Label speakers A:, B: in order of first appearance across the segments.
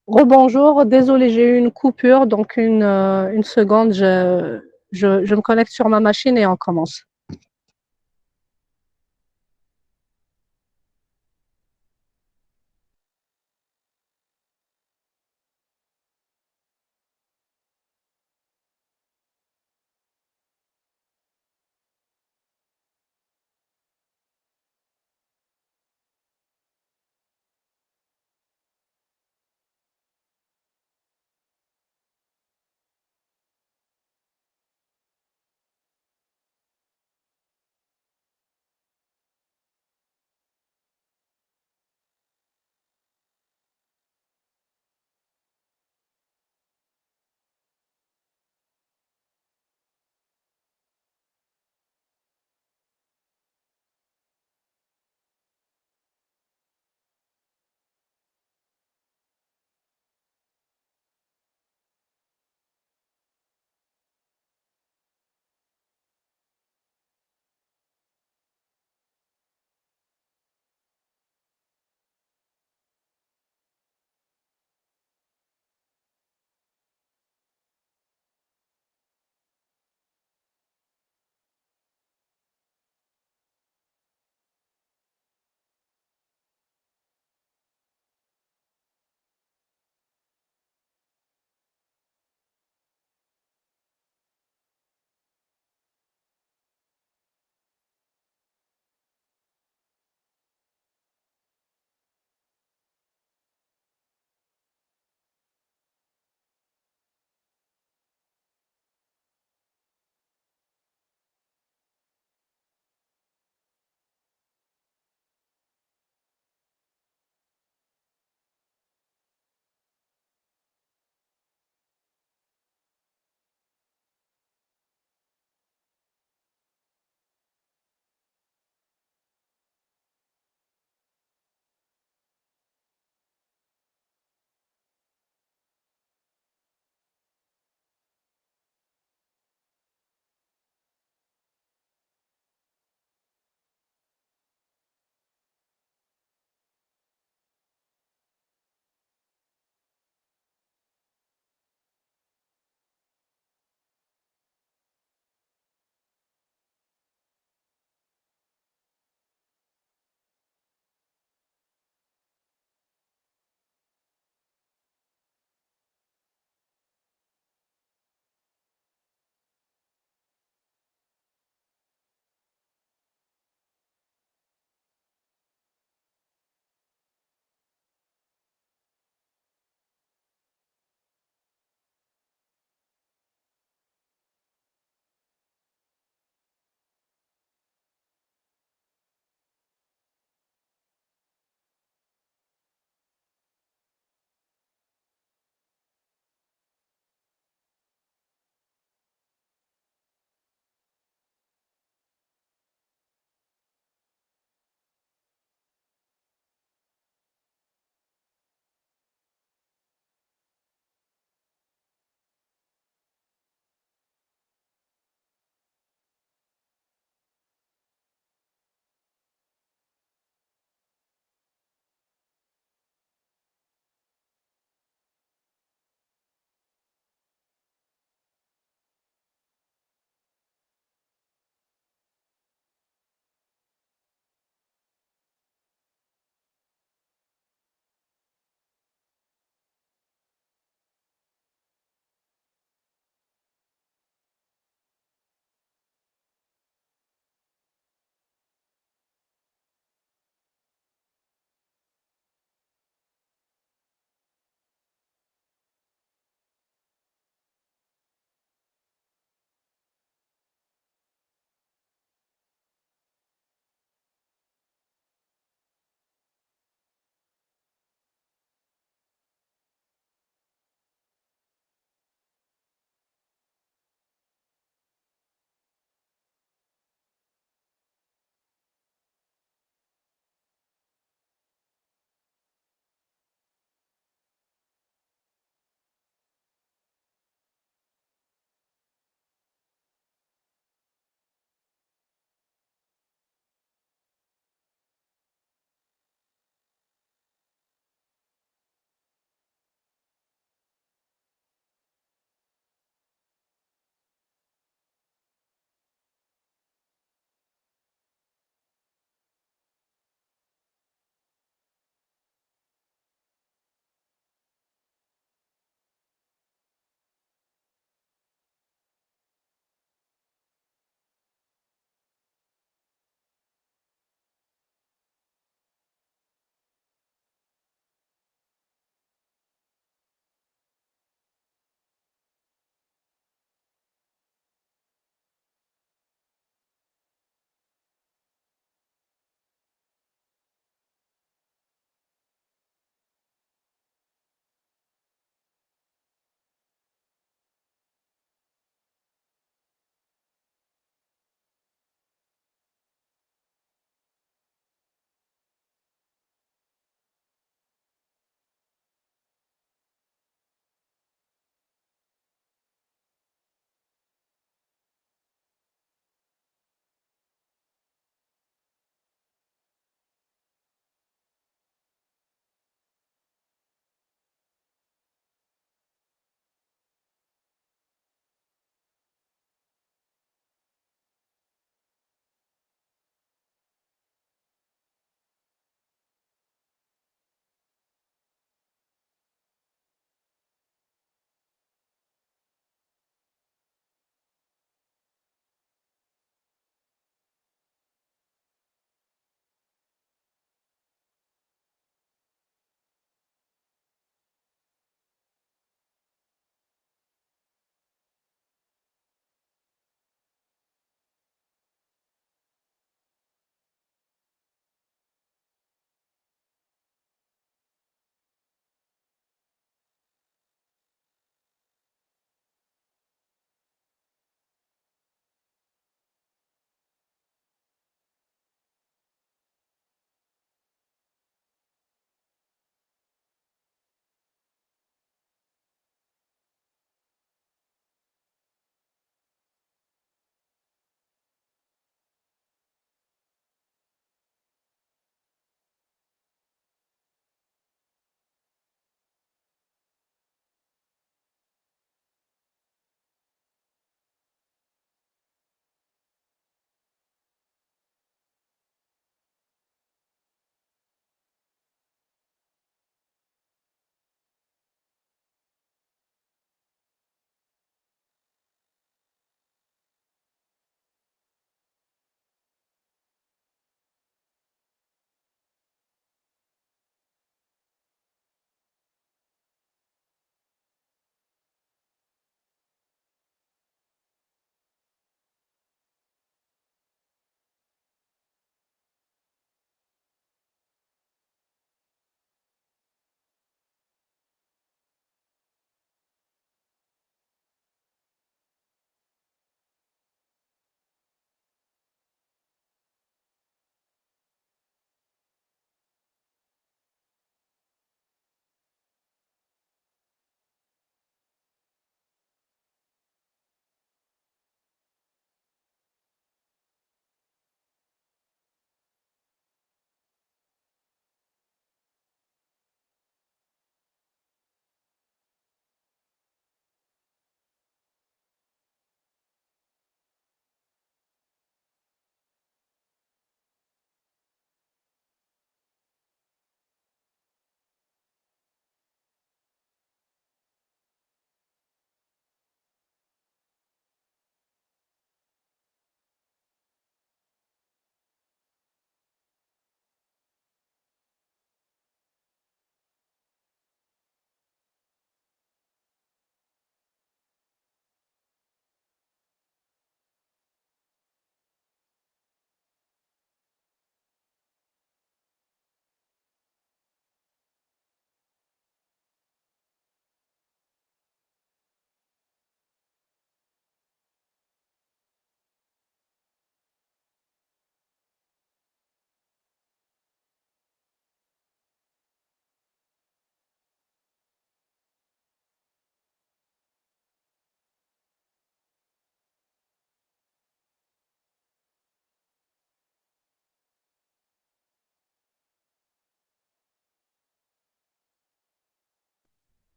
A: Rebonjour, désolée, j'ai eu une coupure, donc une seconde, je me connecte sur ma machine et on commence.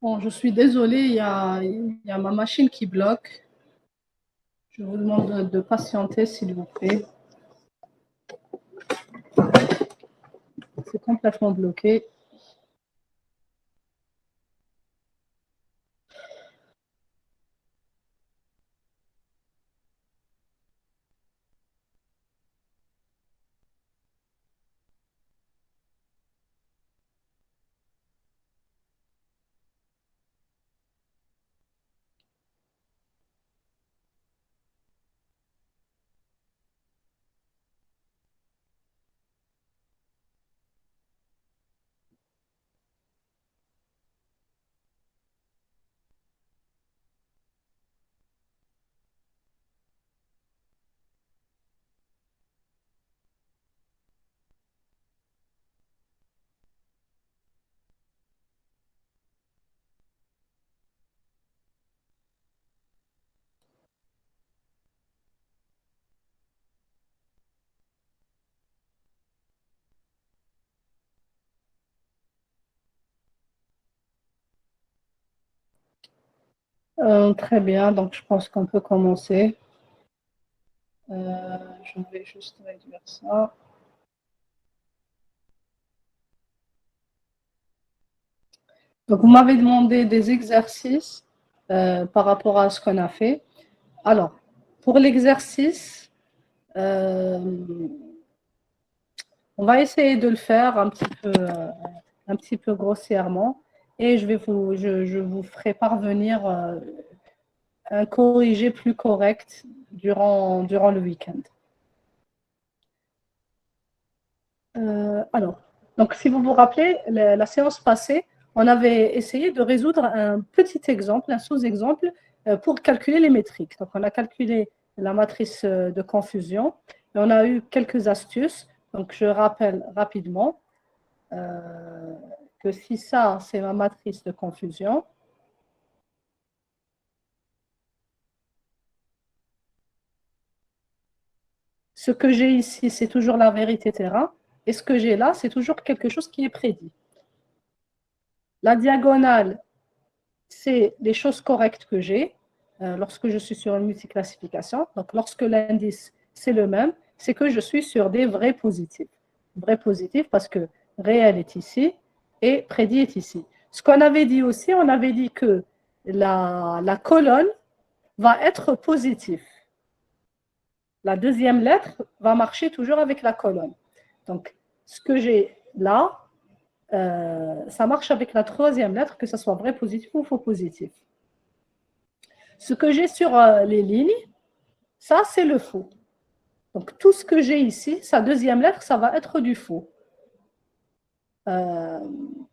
A: Bon, je suis désolée, il y a ma machine qui bloque. Je vous demande de patienter, s'il vous plaît. C'est complètement bloqué. Très bien, donc je pense qu'on peut commencer. Je vais juste réduire ça. Donc, vous m'avez demandé des exercices par rapport à ce qu'on a fait. Alors, pour l'exercice, on va essayer de le faire un petit peu grossièrement et je vous ferai parvenir un corrigé plus correct durant le week-end. Alors, donc si vous vous rappelez, la séance passée, on avait essayé de résoudre un petit exemple, un sous-exemple pour calculer les métriques. Donc, on a calculé la matrice de confusion et on a eu quelques astuces. Donc, je rappelle rapidement que si ça, c'est ma matrice de confusion, ce que j'ai ici, c'est toujours la vérité terrain, et ce que j'ai là, c'est toujours quelque chose qui est prédit. La diagonale, c'est les choses correctes que j'ai lorsque je suis sur une multiclassification. Donc, lorsque l'indice, c'est le même, c'est que je suis sur des vrais positifs. Vrais positifs parce que réel est ici et prédit est ici. Ce qu'on avait dit aussi, on avait dit que la colonne va être positive. La deuxième lettre va marcher toujours avec la colonne. Donc, ce que j'ai là, ça marche avec la troisième lettre, que ce soit vrai positif ou faux positif. Ce que j'ai sur les lignes, ça, c'est le faux. Donc, tout ce que j'ai ici, sa deuxième lettre, ça va être du faux.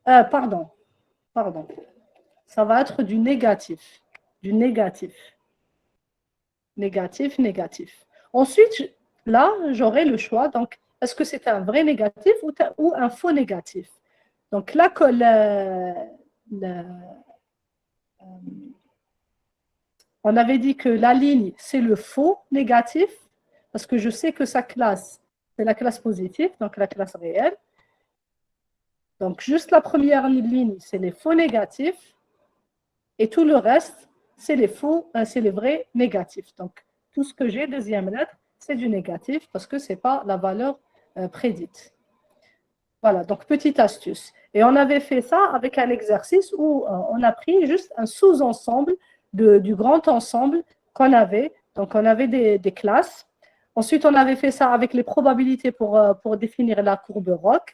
A: Pardon. Ça va être du négatif. Du négatif. Négatif, négatif. Ensuite, là, j'aurai le choix. Donc, est-ce que c'est un vrai négatif ou un faux négatif? Donc, là, on avait dit que la ligne, c'est le faux négatif, parce que je sais que sa classe, c'est la classe positive, donc la classe réelle. Donc, juste la première ligne, c'est les faux négatifs, et tout le reste, c'est les vrais négatifs. Donc, tout ce que j'ai, deuxième lettre, c'est du négatif, parce que ce n'est pas la valeur prédite. Voilà, donc petite astuce. Et on avait fait ça avec un exercice où on a pris juste un sous-ensemble du grand ensemble qu'on avait. Donc, on avait des classes. Ensuite, on avait fait ça avec les probabilités pour définir la courbe ROC.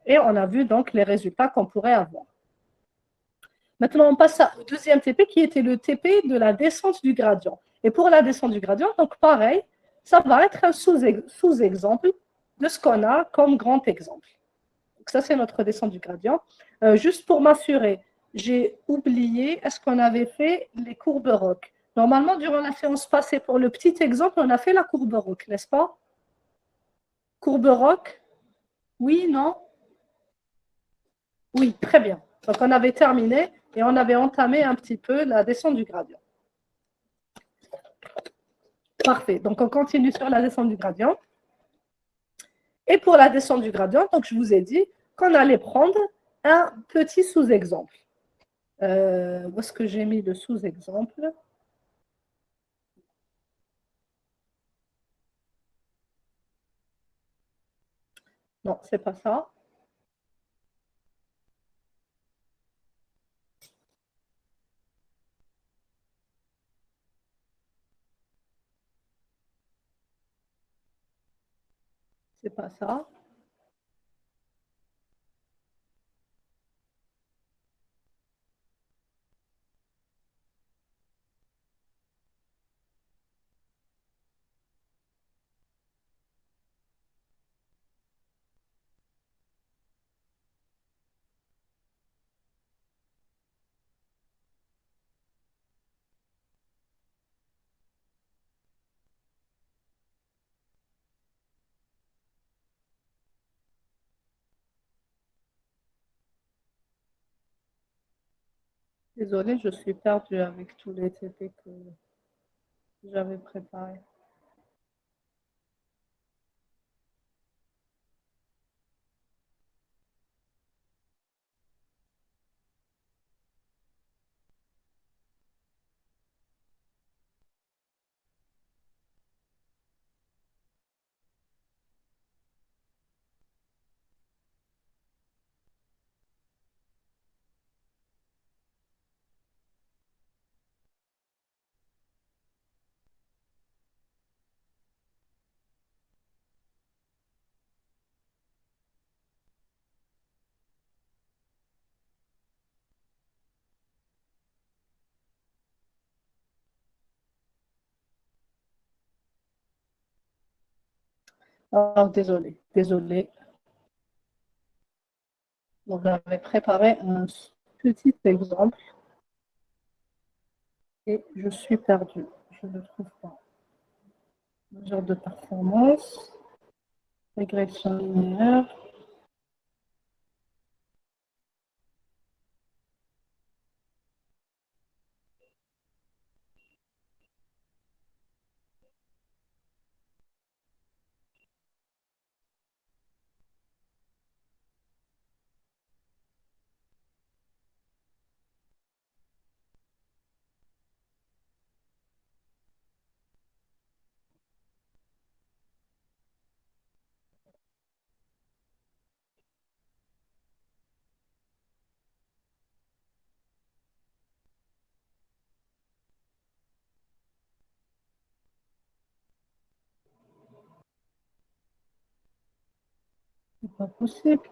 A: Et on a vu donc les résultats qu'on pourrait avoir. Maintenant, on passe au deuxième TP qui était le TP de la descente du gradient. Et pour la descente du gradient, donc pareil, ça va être un sous-exemple de ce qu'on a comme grand exemple. Donc ça, c'est notre descente du gradient. Juste pour m'assurer, j'ai oublié, est-ce qu'on avait fait les courbes ROC? Normalement, durant la séance passée, pour le petit exemple, on a fait la courbe ROC, n'est-ce pas? Courbe ROC? Oui, non? Oui, très bien. Donc, on avait terminé et on avait entamé un petit peu la descente du gradient. Parfait. Donc, on continue sur la descente du gradient. Et pour la descente du gradient, donc je vous ai dit qu'on allait prendre un petit sous-exemple. Où est-ce que j'ai mis le sous-exemple? Non, c'est pas ça. C'est pas ça. Désolée, je suis perdue avec tous les TP que j'avais préparés. Alors, désolée. Donc, j'avais préparé un petit exemple et je suis perdue. Je ne trouve pas. Mesure de performance, régression linéaire. C'est pas possible.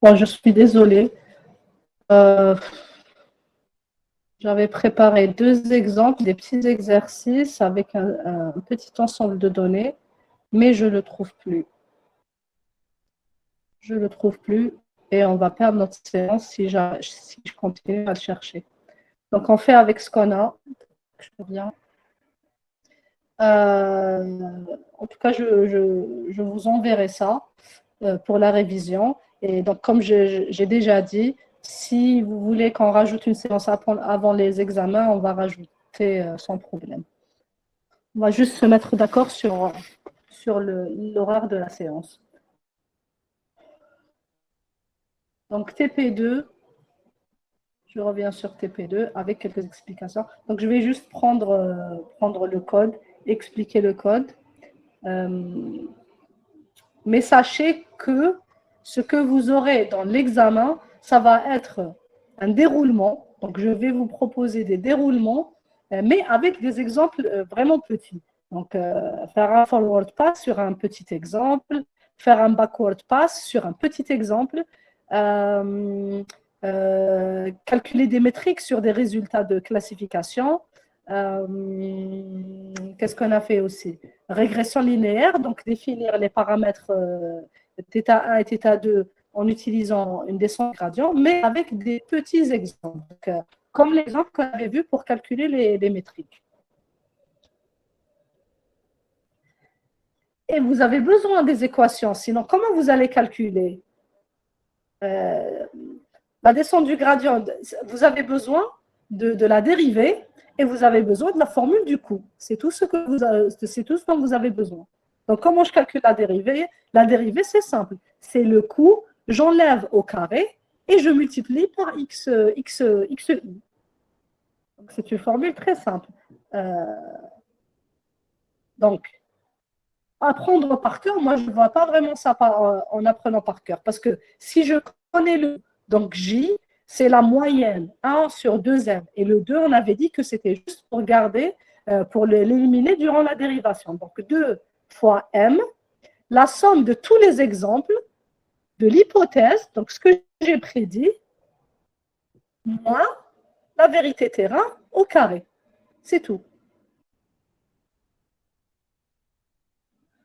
A: Bon, je suis désolée. J'avais préparé deux exemples, des petits exercices avec un petit ensemble de données, mais je ne le trouve plus. Je ne le trouve plus et on va perdre notre séance si je continue à le chercher. Donc, on fait avec ce qu'on a. Je reviens. En tout cas, je vous enverrai ça pour la révision. Et donc, comme j'ai déjà dit, si vous voulez qu'on rajoute une séance avant les examens, on va rajouter sans problème. On va juste se mettre d'accord sur l'horaire de la séance. Donc, TP2, je reviens sur TP2 avec quelques explications. Donc, je vais juste prendre le code, expliquer le code. Mais sachez que ce que vous aurez dans l'examen, ça va être un déroulement. Donc, je vais vous proposer des déroulements, mais avec des exemples vraiment petits. Donc, faire un forward pass sur un petit exemple, faire un backward pass sur un petit exemple, calculer des métriques sur des résultats de classification. Qu'est-ce qu'on a fait aussi? Régression linéaire, donc définir les paramètres θ1 et θ2 en utilisant une descente gradient, mais avec des petits exemples. Donc, comme l'exemple qu'on avait vu pour calculer les métriques. Et vous avez besoin des équations, sinon comment vous allez calculer la descente du gradient? Vous avez besoin de la dérivée et vous avez besoin de la formule du coût. C'est tout ce dont vous avez besoin. Donc, comment je calcule la dérivée? La dérivée, c'est simple. C'est le coût, j'enlève au carré et je multiplie par xi. Donc, c'est une formule très simple. Donc, apprendre par cœur, moi, je ne vois pas vraiment ça en apprenant par cœur. Parce que si je connais le... Donc, J, c'est la moyenne, 1 sur 2m. Et le 2, on avait dit que c'était juste pour garder, pour l'éliminer durant la dérivation. Donc, 2 fois m, la somme de tous les exemples de l'hypothèse, donc ce que j'ai prédit, moins la vérité terrain au carré. C'est tout.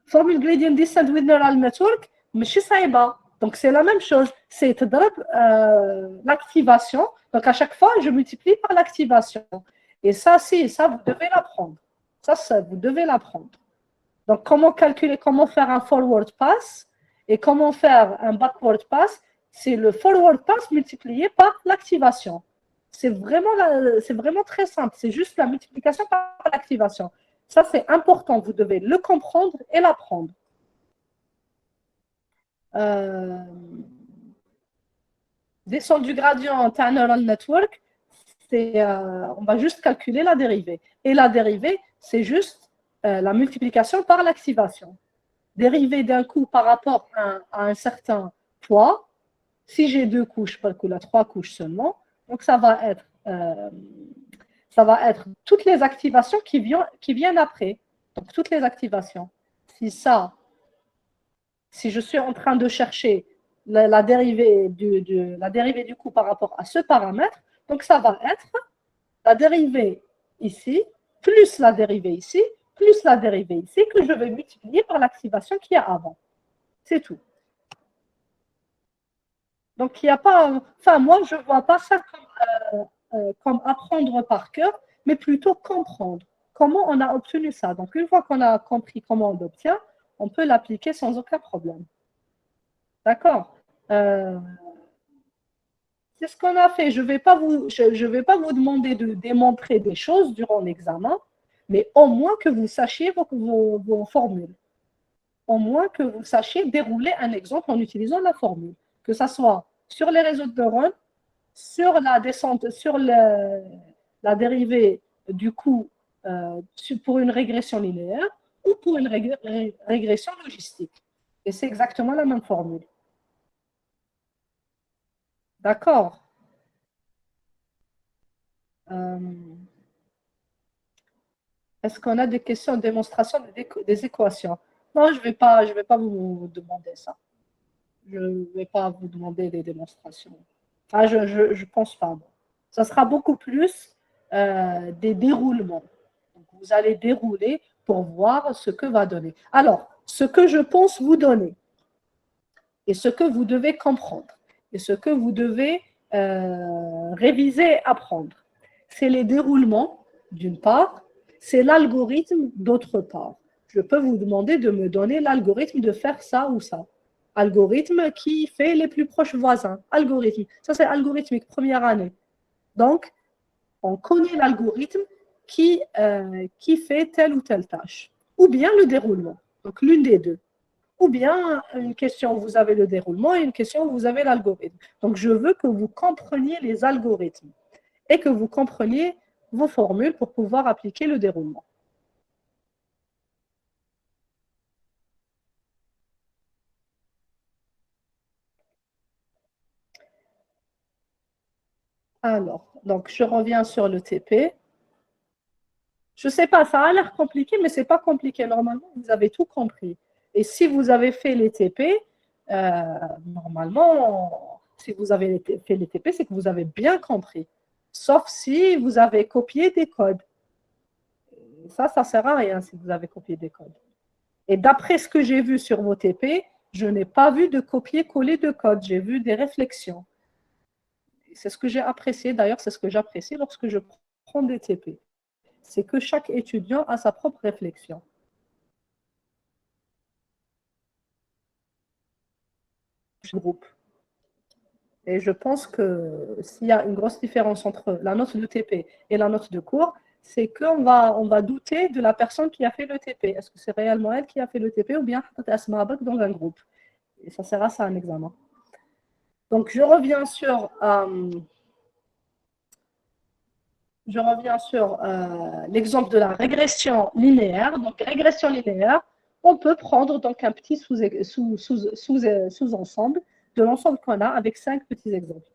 A: Formule gradient descent with neural network, ماشي صعيبة. Donc c'est la même chose, c'est l'activation. Donc à chaque fois, je multiplie par l'activation. Et ça, ça, vous devez l'apprendre. Ça, vous devez l'apprendre. Donc comment calculer, comment faire un forward pass et comment faire un backward pass, c'est le forward pass multiplié par l'activation. C'est vraiment très simple, c'est juste la multiplication par l'activation. Ça, c'est important, vous devez le comprendre et l'apprendre. Descente du gradient d'un neural network, on va juste calculer la dérivée. Et la dérivée, c'est juste la multiplication par l'activation. Dérivée d'un coût par rapport à un certain poids, si j'ai 2 couches, pas le coup, là, 3 couches seulement, donc ça va être toutes les activations qui viennent après. Donc toutes les activations. Si je suis en train de chercher la dérivée du coût par rapport à ce paramètre, donc ça va être la dérivée ici, plus la dérivée ici, plus la dérivée ici, que je vais multiplier par l'activation qu'il y a avant. C'est tout. Donc, il n'y a pas... Enfin, moi, je ne vois pas ça comme apprendre par cœur, mais plutôt comprendre comment on a obtenu ça. Donc, une fois qu'on a compris comment on l'obtient, on peut l'appliquer sans aucun problème. D'accord. C'est ce qu'on a fait. Je ne vais pas vous demander de démontrer des choses durant l'examen, mais au moins que vous sachiez vos formules. Au moins que vous sachiez dérouler un exemple en utilisant la formule. Que ce soit sur les réseaux de neurones, sur la descente, sur la dérivée du coût pour une régression linéaire ou pour une régression logistique. Et c'est exactement la même formule. D'accord. Est-ce qu'on a des questions de démonstration des équations? Non, je ne vais pas vous demander ça. Je ne vais pas vous demander des démonstrations. Ah, je ne pense pas. Ça sera beaucoup plus des déroulements. Donc, vous allez dérouler pour voir ce que va donner. Alors, ce que je pense vous donner et ce que vous devez comprendre et ce que vous devez réviser, apprendre, c'est les déroulements d'une part, c'est l'algorithme d'autre part. Je peux vous demander de me donner l'algorithme de faire ça ou ça. Algorithme qui fait les plus proches voisins. Algorithme. Ça, c'est algorithmique, première année. Donc, on connaît l'algorithme qui fait telle ou telle tâche. Ou bien le déroulement. Donc, l'une des deux. Ou bien une question où vous avez le déroulement et une question où vous avez l'algorithme. Donc, je veux que vous compreniez les algorithmes et que vous compreniez vos formules pour pouvoir appliquer le déroulement. Alors, donc je reviens sur le TP. Je ne sais pas, ça a l'air compliqué, mais ce n'est pas compliqué. Normalement, vous avez tout compris. Et si vous avez fait les TP, normalement, si vous avez fait les TP, c'est que vous avez bien compris. Sauf si vous avez copié des codes. Ça ne sert à rien si vous avez copié des codes. Et d'après ce que j'ai vu sur vos TP, je n'ai pas vu de copier-coller de code. J'ai vu des réflexions. c'est ce que j'ai apprécié, d'ailleurs, c'est ce que j'apprécie lorsque je prends des TP. C'est que chaque étudiant a sa propre réflexion. Groupe. Et je pense que s'il y a une grosse différence entre la note de TP et la note de cours, c'est qu'on va, on va douter de la personne qui a fait le TP. Est-ce que c'est réellement elle qui a fait le TP ou bien dans un groupe? Et ça sert à ça un examen. Donc, je reviens sur l'exemple de la régression linéaire. Donc, régression linéaire, on peut prendre donc un petit sous-ensemble de l'ensemble qu'on a avec 5 petits exemples.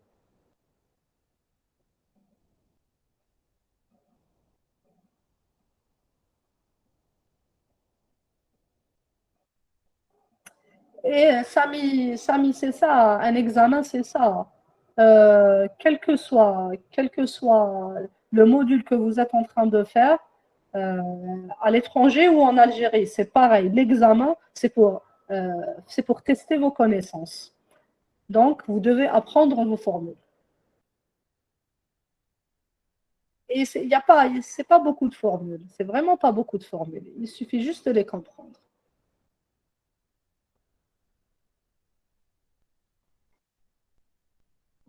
A: Et Samy, c'est ça, un examen, c'est ça. Quel que soit le module que vous êtes en train de faire, à l'étranger ou en Algérie, c'est pareil. L'examen, c'est pour tester vos connaissances. Donc, vous devez apprendre vos formules. Et il n'y a pas, c'est pas beaucoup de formules. C'est vraiment pas beaucoup de formules. Il suffit juste de les comprendre.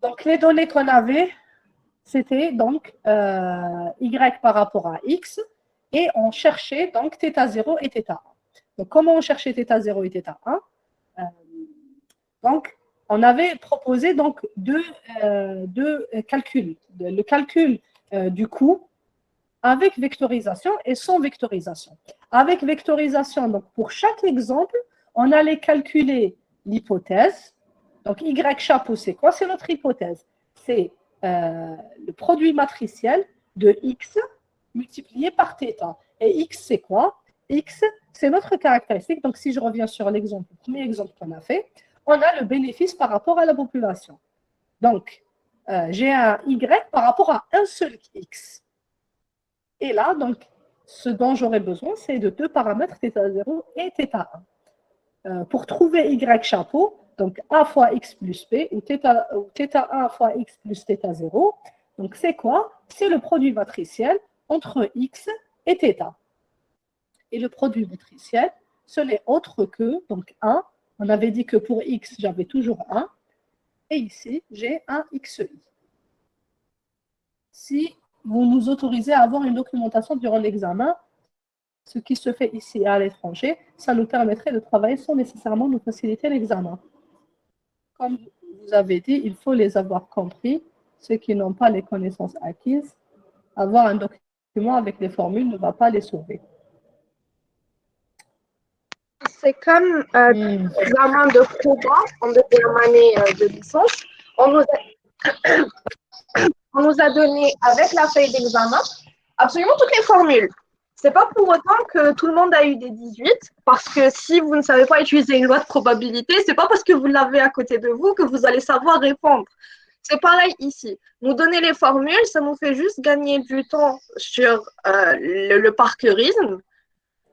A: Donc, les données qu'on avait, c'était donc Y par rapport à X, et on cherchait donc θ0 et θ1. Donc, comment on cherchait θ0 et θ1? Donc, on avait proposé donc deux calculs. Le calcul du coût avec vectorisation et sans vectorisation. Avec vectorisation, donc pour chaque exemple, on allait calculer l'hypothèse. Donc, Y chapeau, c'est quoi? C'est notre hypothèse. C'est le produit matriciel de X multiplié par θ. Et X, c'est quoi? X, c'est notre caractéristique. Donc, si je reviens sur l'exemple, le premier exemple qu'on a fait, on a le bénéfice par rapport à la population. Donc, j'ai un Y par rapport à un seul X. Et là, donc, ce dont j'aurais besoin, c'est de deux paramètres, θ0 et θ1. Pour trouver Y chapeau, donc A fois X plus B, ou θ1 fois X plus θ0, donc c'est quoi? C'est le produit matriciel entre X et θ. Et le produit matriciel, ce n'est autre que, donc 1, on avait dit que pour X, j'avais toujours 1, et ici, j'ai un XI. Si vous nous autorisez à avoir une documentation durant l'examen, ce qui se fait ici et à l'étranger, ça nous permettrait de travailler sans nécessairement nous faciliter l'examen. Comme vous avez dit, il faut les avoir compris. Ceux qui n'ont pas les connaissances acquises, avoir un document avec les formules ne va pas les sauver.
B: C'est comme l'examen de proba en deuxième année de licence. On nous a donné avec la feuille d'examen absolument toutes les formules. C'est pas pour autant que tout le monde a eu des 18, parce que si vous ne savez pas utiliser une loi de probabilité, c'est pas parce que vous l'avez à côté de vous que vous allez savoir répondre. C'est pareil ici. Nous donner les formules, ça nous fait juste gagner du temps sur le parcourisme,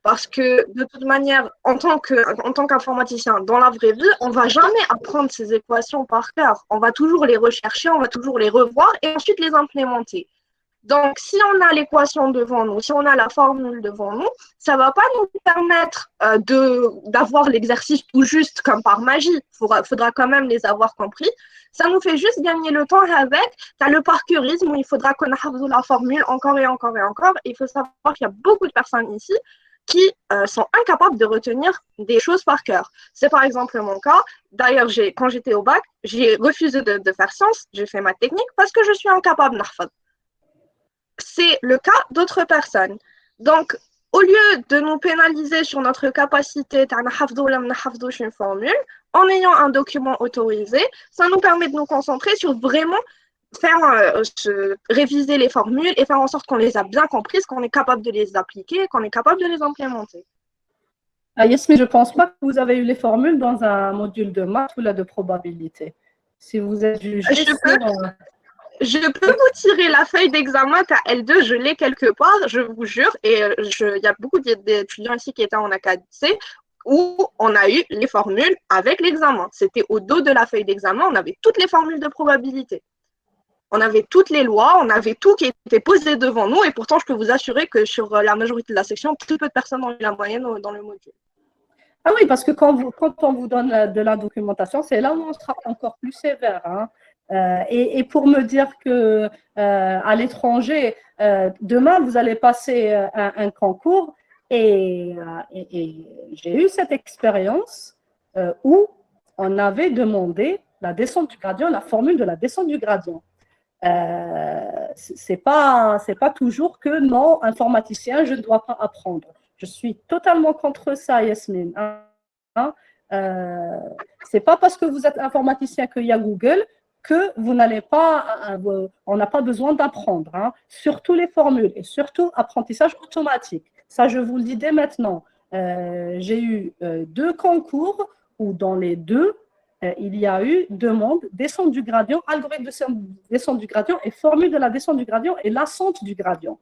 B: parce que de toute manière, en tant qu'informaticien, dans la vraie vie, on ne va jamais apprendre ces équations par cœur. On va toujours les rechercher, on va toujours les revoir et ensuite les implémenter. Donc, si on a l'équation devant nous, si on a la formule devant nous, ça ne va pas nous permettre d'avoir l'exercice tout juste comme par magie. Il faudra quand même les avoir compris. Ça nous fait juste gagner le temps avec. Tu as le parcourisme où il faudra qu'on ait la formule encore et encore et encore. Et il faut savoir qu'il y a beaucoup de personnes ici qui sont incapables de retenir des choses par cœur. C'est par exemple mon cas. D'ailleurs, quand j'étais au bac, j'ai refusé de faire sciences. J'ai fait maths technique parce que je suis incapable d'arfad. C'est le cas d'autres personnes. Donc, au lieu de nous pénaliser sur notre capacité à une formule, en ayant un document autorisé, ça nous permet de nous concentrer sur vraiment faire réviser les formules et faire en sorte qu'on les a bien comprises, qu'on est capable de les appliquer, qu'on est capable de les implémenter.
A: Ah, Yasmine, je ne pense pas que vous avez eu les formules dans un module de maths ou là de probabilité. Si vous êtes jugé
B: Je peux vous tirer la feuille d'examen à L2, je l'ai quelque part, je vous jure, et il y a beaucoup d'étudiants ici qui étaient en ACADC où on a eu les formules avec l'examen. C'était au dos de la feuille d'examen, on avait toutes les formules de probabilité. On avait toutes les lois, on avait tout qui était posé devant nous, et pourtant, je peux vous assurer que sur la majorité de la section, très peu de personnes ont eu la moyenne dans le module.
A: Ah oui, parce que quand on vous donne de la documentation, c'est là où on sera encore plus sévère. Hein. Et pour me dire que à l'étranger, demain, vous allez passer un concours, et j'ai eu cette expérience où on avait demandé la descente du gradient, la formule de la descente du gradient. C'est pas toujours que non, informaticien, je ne dois pas apprendre. Je suis totalement contre ça, Yasmine. Hein? C'est pas parce que vous êtes informaticien qu'il y a Google que vous n'allez pas, on n'a pas besoin d'apprendre. Hein? Surtout les formules et surtout apprentissage automatique. Ça, je vous le dis dès maintenant. J'ai eu 2 concours où dans les 2, il y a eu demande, descente du gradient, algorithme de descente du gradient et formule de la descente du gradient et l'ascente du gradient.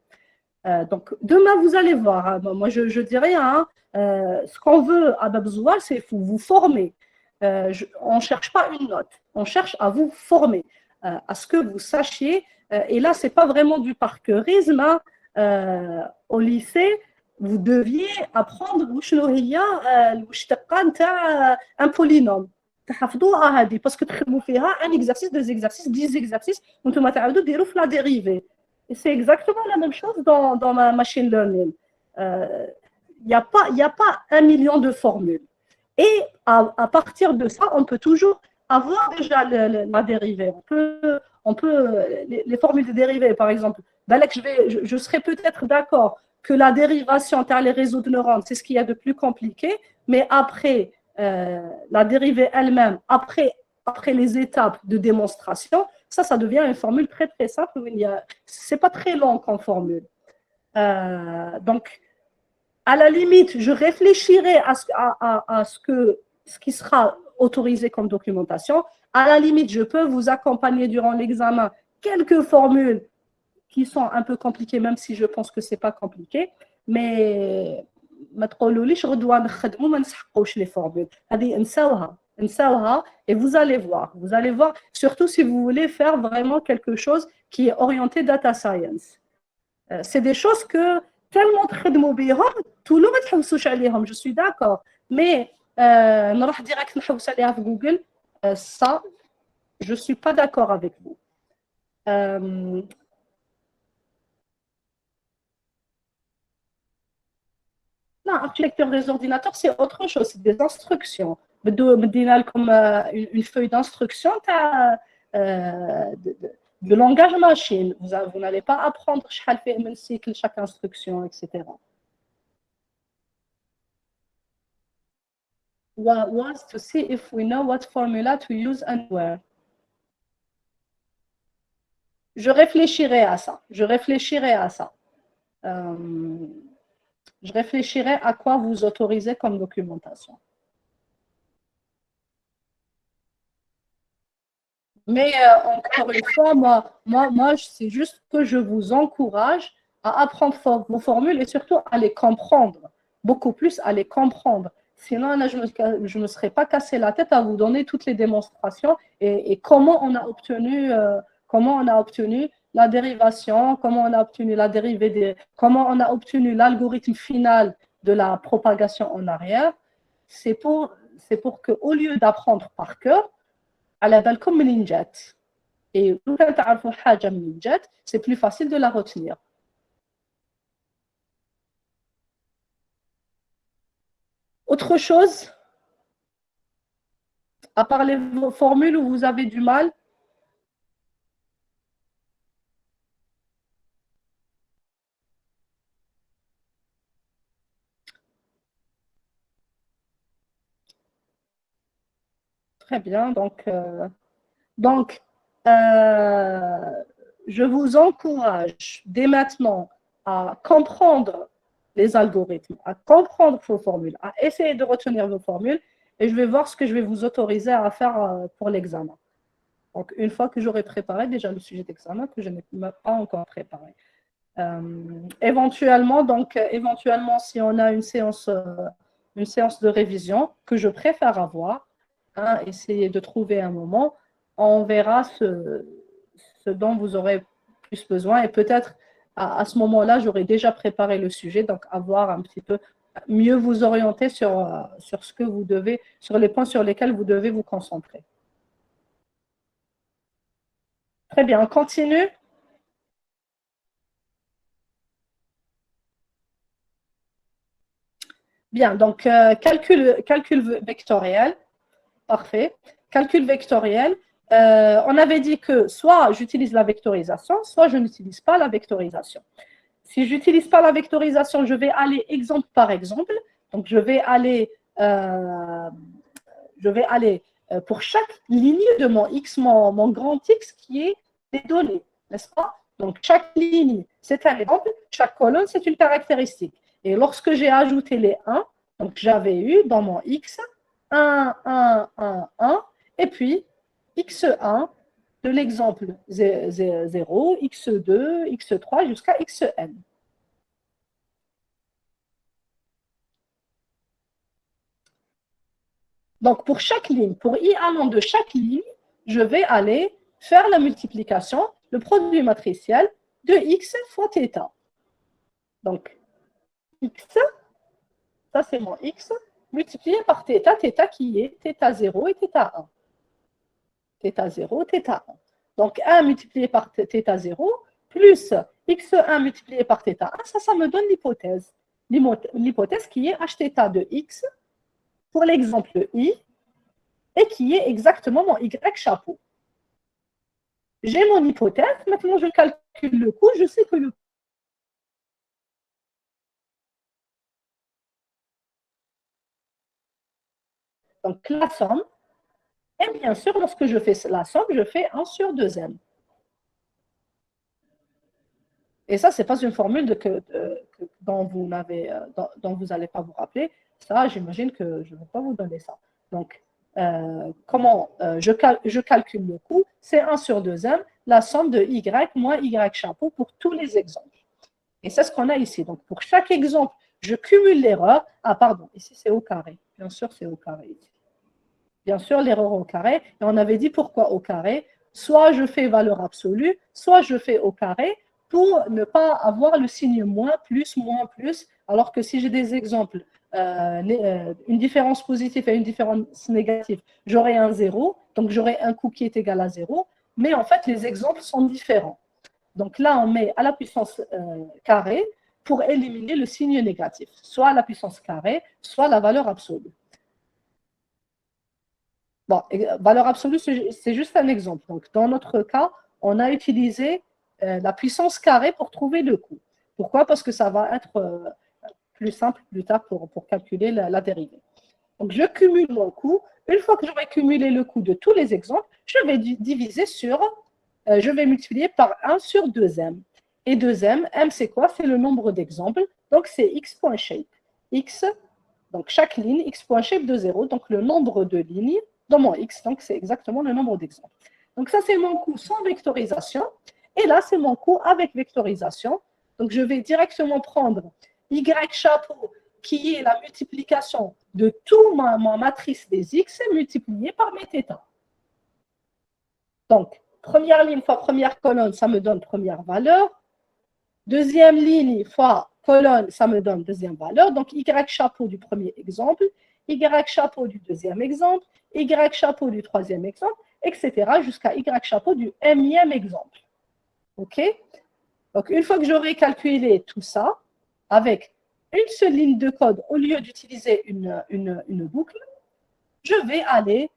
A: Donc, demain, vous allez voir. Hein, moi, je dirais, hein, ce qu'on veut à Babzoual, c'est vous former. On ne cherche pas une note, on cherche à vous former, à ce que vous sachiez. Et là, ce n'est pas vraiment du parcourisme. Hein, au lycée, vous deviez apprendre un polynôme. Parce que vous faites un exercice, 2 exercices, 10 exercices, vous allez la dérivée. Et c'est exactement la même chose dans ma machine learning. Il n'y a pas 1 million de formules. Et à partir de ça, on peut toujours avoir déjà la dérivée. On peut les formules de dérivée, par exemple, je serais peut-être d'accord que la dérivation par les réseaux de neurones, c'est ce qu'il y a de plus compliqué, mais après la dérivée elle-même, après les étapes de démonstration, ça devient une formule très très simple. Ce n'est pas très long comme formule. Donc, à la limite, je réfléchirai à ce qui sera autorisé comme documentation. À la limite, je peux vous accompagner durant l'examen quelques formules qui sont un peu compliquées, même si je pense que ce n'est pas compliqué. Mais ما تقولوليش غدوه نخدموا ما نسحقوش les formules. هذه نساوها et vous allez voir, surtout si vous voulez faire vraiment quelque chose qui est orienté data science. C'est des choses que tellement تخدموا بيهم تولوا ما تحوسوش عليهم, je suis d'accord, mais نروح direct نحوس عليها في Google, ça je suis pas d'accord avec vous. Non, architecture des ordinateurs, c'est autre chose, c'est des instructions. Comme une feuille d'instruction de langage machine. Vous n'allez pas apprendre chaque instruction, etc. Was to see if we know what formula to use and where. Je réfléchirai à ça. Je réfléchirai à quoi vous autorisez comme documentation. Mais encore une fois, moi c'est juste que je vous encourage à apprendre vos formules et surtout à les comprendre, beaucoup plus à les comprendre. Sinon, là, je ne me serais pas cassé la tête à vous donner toutes les démonstrations et comment on a obtenu la dérivation, comment on a obtenu la dérivée, comment on a obtenu l'algorithme final de la propagation en arrière. C'est pour qu'au lieu d'apprendre par cœur, على بالكم منين جات. Et لو كان تعرفوا حاجة منين جات, c'est plus facile de la retenir. Autre chose, à part les formules où vous avez du mal? Très bien, donc je vous encourage dès maintenant à comprendre les algorithmes, à comprendre vos formules, à essayer de retenir vos formules, et je vais voir ce que je vais vous autoriser à faire pour l'examen. Donc, une fois que j'aurai préparé déjà le sujet d'examen, que je n'ai pas encore préparé. Éventuellement, si on a une séance de révision que je préfère avoir, hein, essayer de trouver un moment, on verra ce dont vous aurez plus besoin. Et peut-être à ce moment-là, j'aurai déjà préparé le sujet, donc avoir un petit peu mieux vous orienter sur ce que vous devez, sur les points sur lesquels vous devez vous concentrer. Très bien, on continue. Bien, donc calcul vectoriel, parfait. Calcul vectoriel, on avait dit que soit j'utilise la vectorisation, soit je n'utilise pas la vectorisation. Si je n'utilise pas la vectorisation, je vais aller exemple par exemple. Donc, je vais aller pour chaque ligne de mon X, mon grand X qui est des données, n'est-ce pas? Donc, chaque ligne, c'est un exemple, chaque colonne, c'est une caractéristique. Et lorsque j'ai ajouté les 1, donc j'avais eu dans mon X 1, 1, 1, 1, et puis X1 de l'exemple 0, X2, X3 jusqu'à Xn. Donc, pour chaque ligne, pour i allant de chaque ligne, je vais aller faire la multiplication, le produit matriciel de x fois θ. Donc, x, ça c'est mon x, multiplié par θ, θ qui est θ0 et θ1. θ0, θ1. Donc, 1 multiplié par θ0 plus x1 multiplié par θ1, ça me donne l'hypothèse. L'hypothèse qui est hθ de x pour l'exemple i, et qui est exactement mon y chapeau. J'ai mon hypothèse, maintenant je calcule le coût, je sais que le donc la somme, et bien sûr, lorsque je fais la somme, je fais 1 sur 2m. Et ça, ce n'est pas une formule dont vous n'allez pas vous rappeler. Ça, j'imagine que je ne vais pas vous donner ça. Donc, comment je calcule le coût? C'est 1 sur 2m, la somme de y moins y chapeau pour tous les exemples. Et c'est ce qu'on a ici. Donc, pour chaque exemple, je cumule l'erreur. Ah, pardon, ici, c'est au carré. Bien sûr, c'est au carré ici. Bien sûr, l'erreur au carré. Et on avait dit pourquoi au carré. Soit je fais valeur absolue, soit je fais au carré pour ne pas avoir le signe moins, plus, alors que si j'ai des exemples, une différence positive et une différence négative, j'aurai un 0, donc j'aurai un coût qui est égal à 0, mais en fait, les exemples sont différents. Donc là, on met à la puissance carrée pour éliminer le signe négatif, soit à la puissance carrée, soit la valeur absolue. Bon, valeur absolue, c'est juste un exemple. Donc, dans notre cas, on a utilisé la puissance carrée pour trouver le coût. Pourquoi? Parce que ça va être plus simple plus tard pour calculer la dérivée. Donc, je cumule mon coût. Une fois que j'aurai cumulé le coût de tous les exemples, je vais diviser je vais multiplier par 1 sur 2m. Et 2m, m c'est quoi? C'est le nombre d'exemples. Donc, c'est x.shape. X, donc chaque ligne, x.shape de 0, donc le nombre de lignes dans mon x, donc c'est exactement le nombre d'exemples. Donc ça, c'est mon coût sans vectorisation. Et là, c'est mon coût avec vectorisation. Donc, je vais directement prendre y chapeau, qui est la multiplication de toute ma matrice des x, multipliée par mes θ. Donc, première ligne fois première colonne, ça me donne première valeur. Deuxième ligne fois colonne, ça me donne deuxième valeur. Donc, y chapeau du premier exemple, y chapeau du deuxième exemple, y chapeau du troisième exemple, etc. jusqu'à y chapeau du mème exemple. OK? Donc, une fois que j'aurai calculé tout ça, avec une seule ligne de code, au lieu d'utiliser une boucle, je vais aller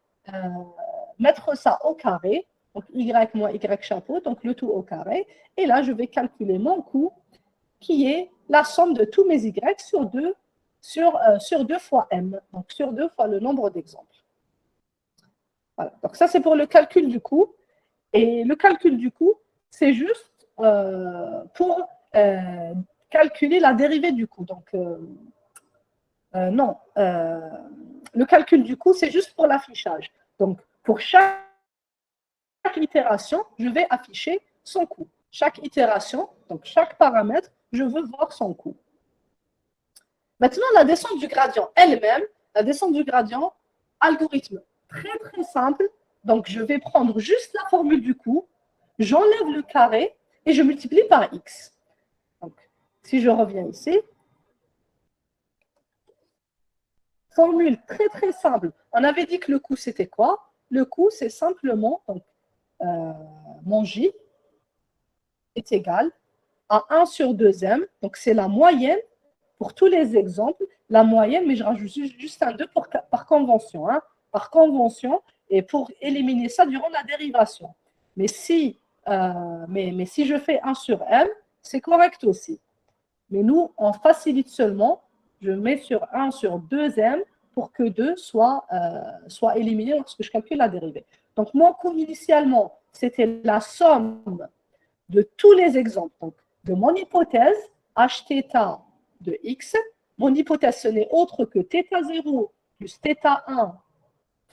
A: mettre ça au carré, donc y moins y chapeau, donc le tout au carré, et là, je vais calculer mon coût, qui est la somme de tous mes y sur 2 fois m, donc sur 2 fois le nombre d'exemples. Voilà. Donc ça, c'est pour le calcul du coût. Et le calcul du coût, c'est juste pour calculer la dérivée du coût. Donc, non, le calcul du coût, c'est juste pour l'affichage. Donc, pour chaque itération, je vais afficher son coût. Chaque itération, donc chaque paramètre, je veux voir son coût. Maintenant, la descente du gradient elle-même, la descente du gradient, algorithme très, très simple. Donc, je vais prendre juste la formule du coût. j'enlève le carré et je multiplie par x. Donc, si je reviens ici, formule très très simple. On avait dit que le coût, c'était quoi? Le coût, c'est simplement, donc, mon J est égal à 1 sur 2m, donc c'est la moyenne pour tous les exemples, la moyenne, mais je rajoute juste un 2 par convention, hein, par convention, et pour éliminer ça durant la dérivation. Mais si, si je fais 1 sur m, c'est correct aussi. Mais nous, on facilite seulement, je mets sur 1 sur 2m pour que 2 soit éliminé lorsque je calcule la dérivée. Donc, mon coût initialement, c'était la somme de tous les exemples. Donc, de mon hypothèse, hθ de x. Mon hypothèse, ce n'est autre que θ0 plus θ1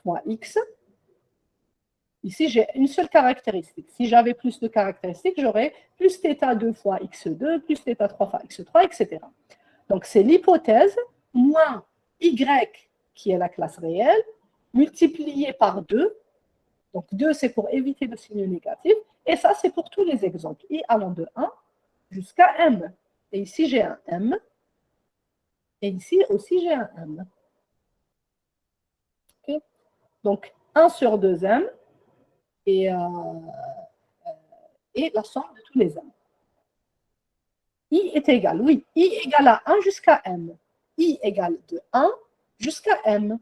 A: fois x. Ici, j'ai une seule caractéristique. Si j'avais plus de caractéristiques, j'aurais plus θ2 fois x2, plus θ3 fois x3, etc. Donc, c'est l'hypothèse moins y, qui est la classe réelle, multiplié par 2. Donc, 2, c'est pour éviter le signe négatif. Et ça, c'est pour tous les exemples. I allant de 1 jusqu'à m. Et ici, j'ai un m. Et ici aussi, j'ai un m. Okay. Donc, 1 sur 2m et la somme de tous les m. I est égal, oui, I égale à 1 jusqu'à m. I égale de 1 jusqu'à m.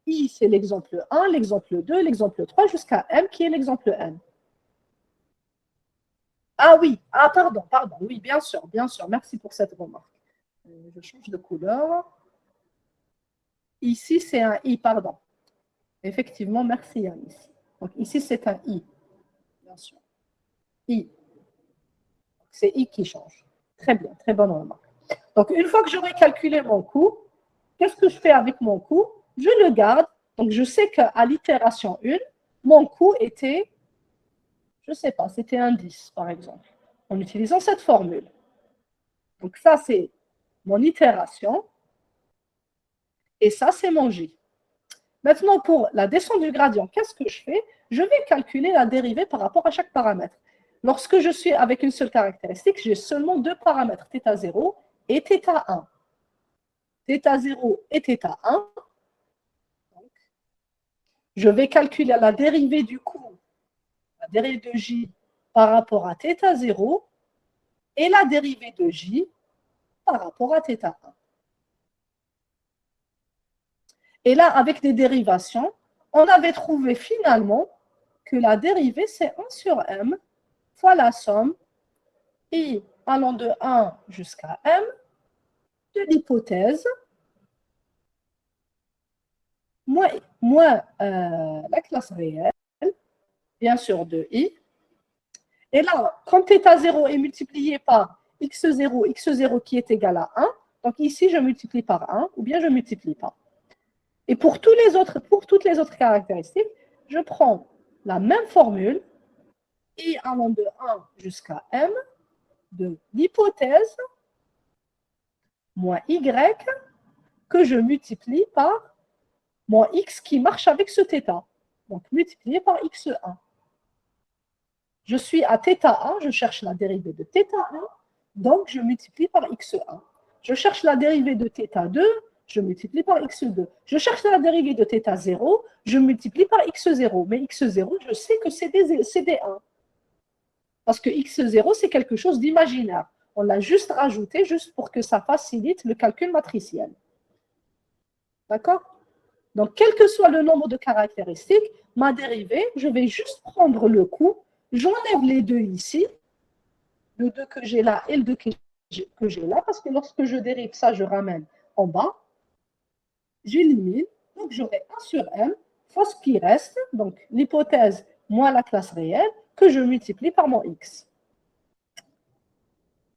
A: I, c'est l'exemple 1, l'exemple 2, l'exemple 3, jusqu'à m, qui est l'exemple n. Ah oui, pardon, oui, bien sûr, merci pour cette remarque. Je change de couleur. Ici, c'est un I, pardon. Effectivement, merci Yannis. Donc ici, c'est un I, bien sûr. I. C'est I qui change. Très bien, très bonne remarque. Donc, une fois que j'aurai calculé mon coût, qu'est-ce que je fais avec mon coût? Je le garde. Donc, je sais qu'à l'itération 1, mon coût était, je ne sais pas, c'était un 10, par exemple, en utilisant cette formule. Donc, ça, c'est mon itération. Et ça, c'est mon J. Maintenant, pour la descente du gradient, qu'est-ce que je fais? Je vais calculer la dérivée par rapport à chaque paramètre. Lorsque je suis avec une seule caractéristique, j'ai seulement deux paramètres, θ0 et θ1. θ0 et θ1. Donc, je vais calculer la dérivée du coût, la dérivée de J par rapport à θ0 et la dérivée de J par rapport à θ1. Et là, avec des dérivations, on avait trouvé finalement que la dérivée, c'est 1 sur m fois la somme I allant de 1 jusqu'à m de l'hypothèse moins la classe réelle, bien sûr, de I. Et là, quand θ0 est multiplié par x0 qui est égal à 1, donc ici, je multiplie par 1 ou bien je ne multiplie pas. Et pour toutes les autres caractéristiques, je prends la même formule, I allant de 1 jusqu'à m, de l'hypothèse moins y que je multiplie par moins x qui marche avec ce θ. Donc, multiplié par x1. Je suis à θ1, je cherche la dérivée de θ1, donc je multiplie par x1. Je cherche la dérivée de θ2, je multiplie par x2. Je cherche la dérivée de θ0, je multiplie par x0. Mais x0, je sais que c'est des 1. Parce que x0, c'est quelque chose d'imaginaire. On l'a juste rajouté juste pour que ça facilite le calcul matriciel. D'accord? Donc, quel que soit le nombre de caractéristiques, ma dérivée, je vais juste prendre le coût, j'enlève les deux ici, le 2 que j'ai là et le 2 que j'ai là, parce que lorsque je dérive ça, je ramène en bas, j'élimine, donc j'aurai 1 sur m fois ce qui reste, donc l'hypothèse moins la classe réelle, que je multiplie par mon x.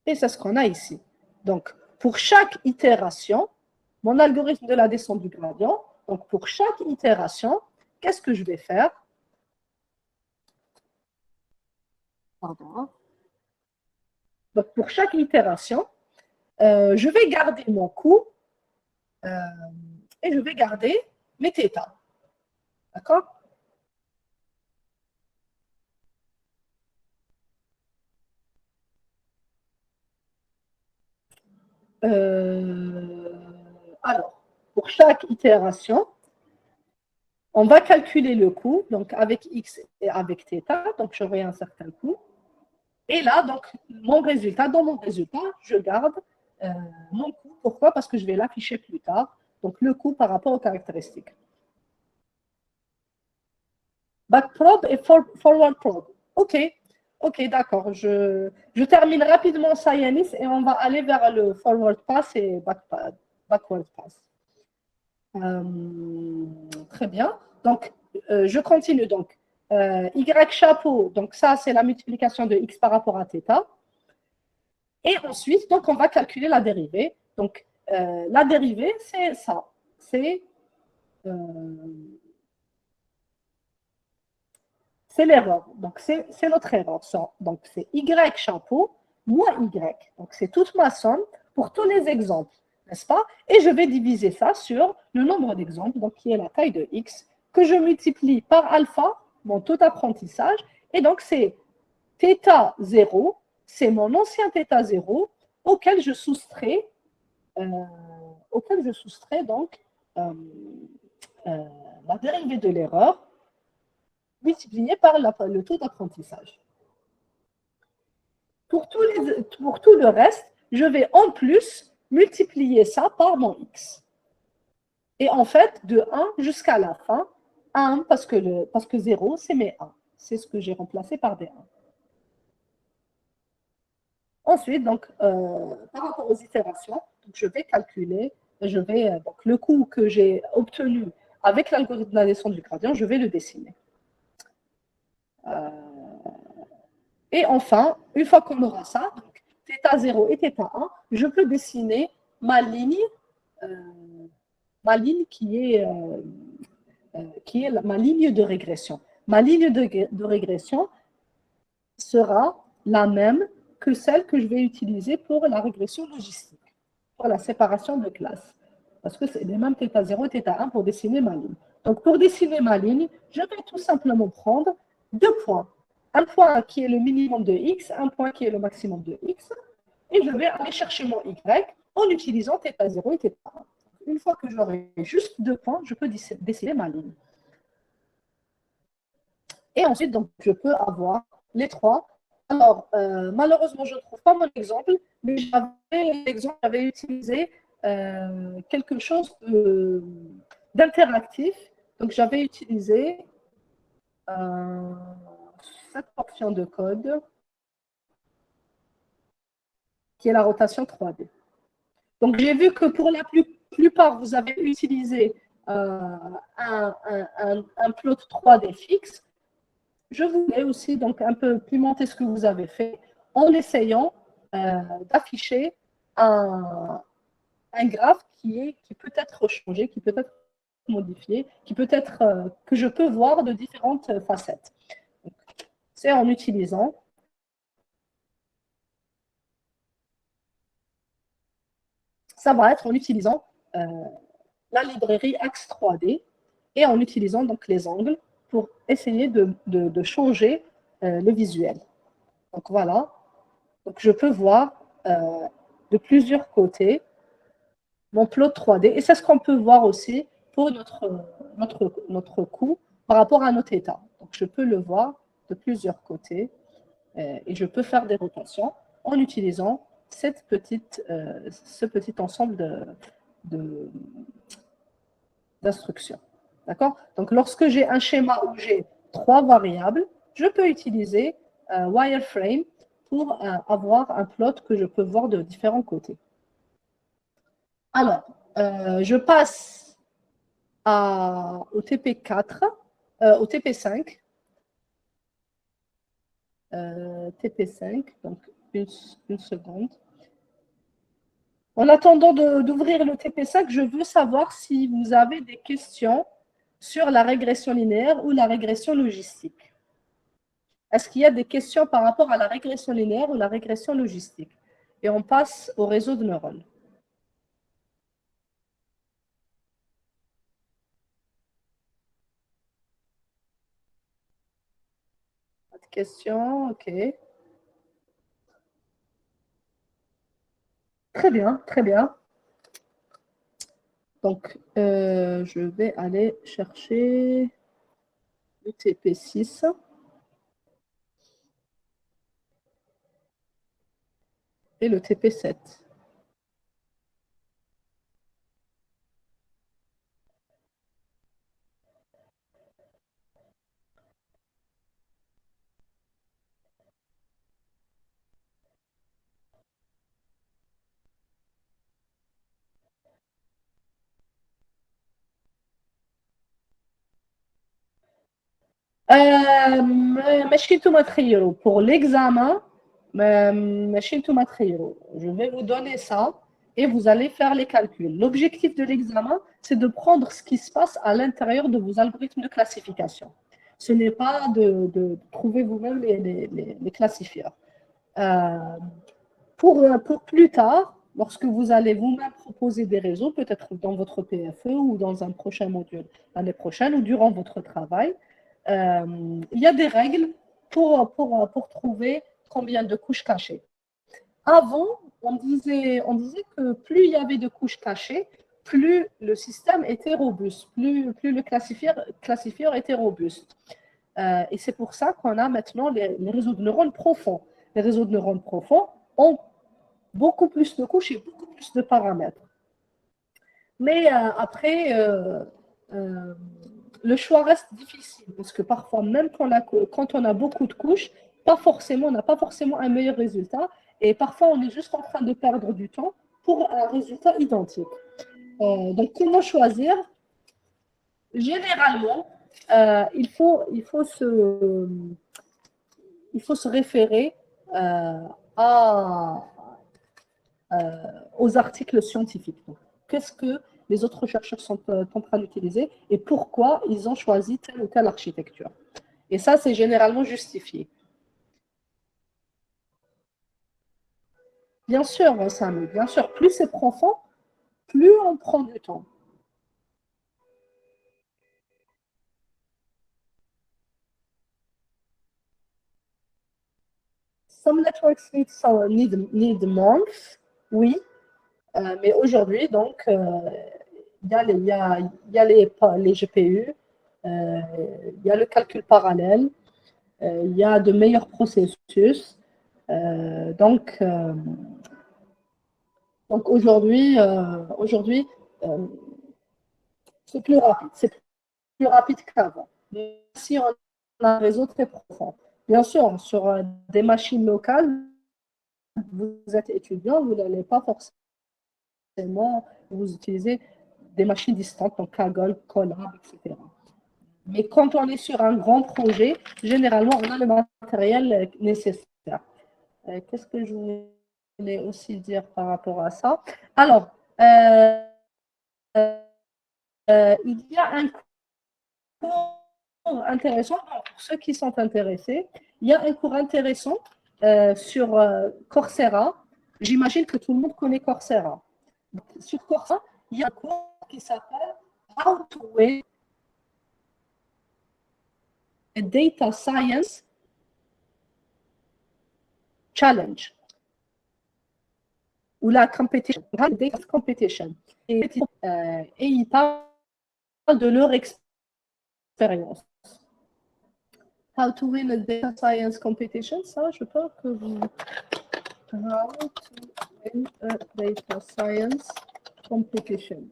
A: Et c'est ce qu'on a ici. Donc, pour chaque itération, mon algorithme de la descente du gradient, donc pour chaque itération, qu'est-ce que je vais faire? Pardon. Donc, pour chaque itération, je vais garder mon coût et je vais garder mes θ. D'accord? alors, pour chaque itération, on va calculer le coût, donc avec x et avec θ, donc j'aurai un certain coût. Et là, donc, dans mon résultat, je garde mon coût. Pourquoi? Parce que je vais l'afficher plus tard. Donc, le coût par rapport aux caractéristiques. Back probe et forward probe. OK, OK, d'accord. Je termine rapidement Cyanis et on va aller vers le forward pass et backward pass. Très bien. Donc, je continue. Donc, Y chapeau, donc ça, c'est la multiplication de X par rapport à θ. Et ensuite, donc, on va calculer la dérivée. Donc, la dérivée, c'est ça. C'est l'erreur. Donc, c'est notre erreur. Donc, c'est Y chapeau moins Y. Donc, c'est toute ma somme pour tous les exemples, n'est-ce pas? Et je vais diviser ça sur le nombre d'exemples, donc qui est la taille de X, que je multiplie par alpha, mon taux d'apprentissage. Et donc, c'est θ0, c'est mon ancien θ0 auquel je soustrais, donc la dérivée de l'erreur multiplié par le taux d'apprentissage. Pour tout le reste, je vais en plus multiplier ça par mon x. Et en fait, de 1 jusqu'à la fin, 1 parce que 0, c'est mes 1. C'est ce que j'ai remplacé par des 1. Ensuite, donc, par rapport aux itérations, donc, je vais calculer, donc, le coût que j'ai obtenu avec l'algorithme de la descente du gradient, je vais le dessiner. Et enfin, une fois qu'on aura ça, donc θ0 et θ1, je peux dessiner ma ligne qui est ma ligne de régression. Ma ligne de régression sera la même que celle que je vais utiliser pour la régression logistique, pour la séparation de classes. Parce que c'est les mêmes θ0 et θ1 pour dessiner ma ligne. Donc, pour dessiner ma ligne, je vais tout simplement prendre 2 points. Un point qui est le minimum de x, un point qui est le maximum de x, et je vais aller chercher mon y en utilisant θ0 et θ1. Une fois que j'aurai juste 2 points, je peux dessiner ma ligne. Et ensuite, donc, je peux avoir les 3. Alors, malheureusement, je ne trouve pas mon exemple, mais j'avais utilisé quelque chose d'interactif. Donc, j'avais utilisé cette portion de code qui est la rotation 3D. Donc, j'ai vu que pour la plupart, vous avez utilisé un plot 3D fixe. Je voulais aussi donc un peu pimenter ce que vous avez fait en essayant d'afficher un graphe qui peut être changé, qui peut être modifié, qui peut être que je peux voir de différentes facettes. C'est en utilisant ça va être en utilisant la librairie Axe 3D et en utilisant donc les angles pour essayer de changer le visuel. Donc voilà, donc je peux voir de plusieurs côtés mon plot 3D et c'est ce qu'on peut voir aussi pour notre coût par rapport à notre état. Donc je peux le voir de plusieurs côtés et je peux faire des rotations en utilisant ce petit ensemble d'instructions. D'accord? Donc, lorsque j'ai un schéma où j'ai 3 variables, je peux utiliser wireframe pour avoir un plot que je peux voir de différents côtés. Alors, je passe au TP4, au TP5. TP5, donc une seconde. En attendant d'ouvrir le TP5, je veux savoir si vous avez des questions sur la régression linéaire ou la régression logistique. Est-ce qu'il y a des questions par rapport à la régression linéaire ou la régression logistique? Et on passe au réseau de neurones. Pas de questions, ok. très bien, très bien. Donc, je vais aller chercher le TP6 et le TP7. ماشي نتوما تخيروا pour l'examen, ماشي نتوما تخيروا. Je vais vous donner ça et vous allez faire les calculs. L'objectif de l'examen, c'est de prendre ce qui se passe à l'intérieur de vos algorithmes de classification. Ce n'est pas de trouver vous-même les classifieurs. Pour plus tard, lorsque vous allez vous-même proposer des réseaux, peut-être dans votre PFE ou dans un prochain module l'année prochaine ou durant votre travail, il y a des règles pour trouver combien de couches cachées. Avant, on disait que plus il y avait de couches cachées, plus le système était robuste, plus le classifieur était robuste. Et c'est pour ça qu'on a maintenant les réseaux de neurones profonds. Les réseaux de neurones profonds ont beaucoup plus de couches et beaucoup plus de paramètres. Mais après, le choix reste difficile parce que parfois, même quand on a beaucoup de couches, on n'a pas forcément un meilleur résultat et parfois on est juste en train de perdre du temps pour un résultat identique. Donc, comment choisir? Généralement, il faut se référer aux articles scientifiques. Donc, qu'est-ce que les autres chercheurs sont en train d'utiliser et pourquoi ils ont choisi telle ou telle architecture. Et ça, c'est généralement justifié. Bien sûr, Samy, bien sûr, plus c'est profond, plus on prend du temps. Some networks need months, oui, mais aujourd'hui, donc, il y a les GPU, il y a le calcul parallèle, il y a de meilleurs processus. Donc aujourd'hui c'est plus rapide. C'est plus rapide qu'avant. Si on a un réseau très profond. Bien sûr, sur des machines locales, vous êtes étudiant, vous n'allez pas forcément vous utiliser des machines distantes, donc Kaggle, Colab, etc. Mais quand on est sur un grand projet, généralement, on a le matériel nécessaire. Qu'est-ce que je voulais aussi dire par rapport à ça? Alors, il y a un cours intéressant, pour ceux qui sont intéressés, il y a un cours intéressant sur Coursera. J'imagine que tout le monde connaît Coursera. Sur Coursera, il y a un cours qui s'appelle How to Win a Data Science Challenge ou la competition, Data Competition. Et ils parlent de leur expérience. How to win a data science competition, ça, je pense que vous... How to win a data science competition.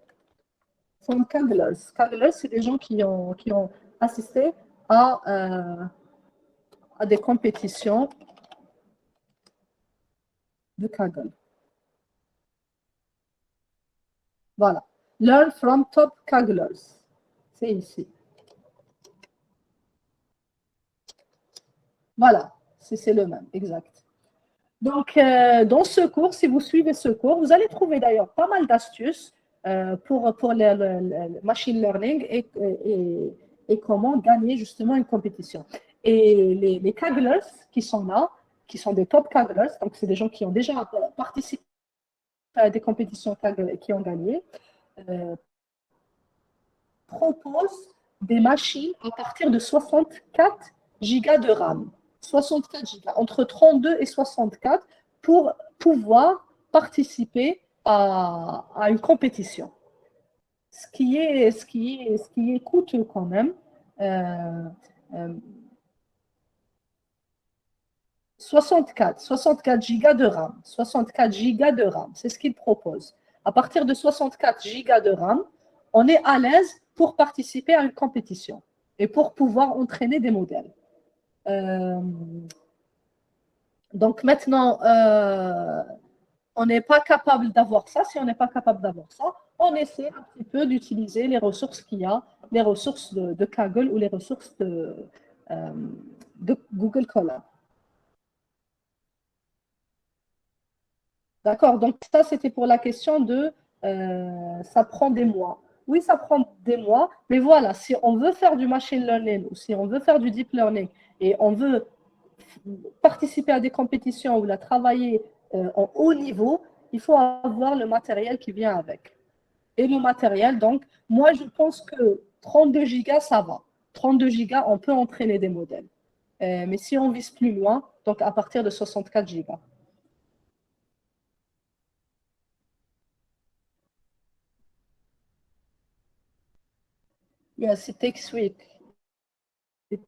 A: From Kagglers. Kagglers, c'est des gens qui ont assisté à des compétitions de Kaggle. Voilà. Learn from top Kagglers. C'est ici. Voilà, c'est le même, exact. Donc, dans ce cours, si vous suivez ce cours, vous allez trouver d'ailleurs pas mal d'astuces pour le machine learning et comment gagner justement une compétition. Et les Kagglers qui sont là, qui sont des top Kagglers, donc c'est des gens qui ont déjà participé à des compétitions Kaggle qui ont gagné, proposent des machines à partir de 64 gigas de RAM. 64 gigas, entre 32 et 64, pour pouvoir participer à une compétition. Ce qui est coûteux quand même. Euh, euh, 64 gigas de RAM. 64 gigas de RAM, c'est ce qu'il propose. À partir de 64 gigas de RAM, on est à l'aise pour participer à une compétition et pour pouvoir entraîner des modèles. Euh, donc maintenant, on n'est pas capable d'avoir ça. Si on n'est pas capable d'avoir ça, on essaie un petit peu d'utiliser les ressources qu'il y a, les ressources de Kaggle ou les ressources de Google Colab. D'accord, donc ça c'était pour la question de ça prend des mois. Oui, ça prend des mois, mais voilà, si on veut faire du machine learning ou si on veut faire du deep learning et on veut participer à des compétitions ou la travailler en haut niveau, il faut avoir le matériel qui vient avec. Et le matériel, donc, moi je pense que 32 gigas, ça va. 32 gigas, on peut entraîner des modèles. Mais si on vise plus loin, donc à partir de 64 gigas. Yes, it takes weeks. It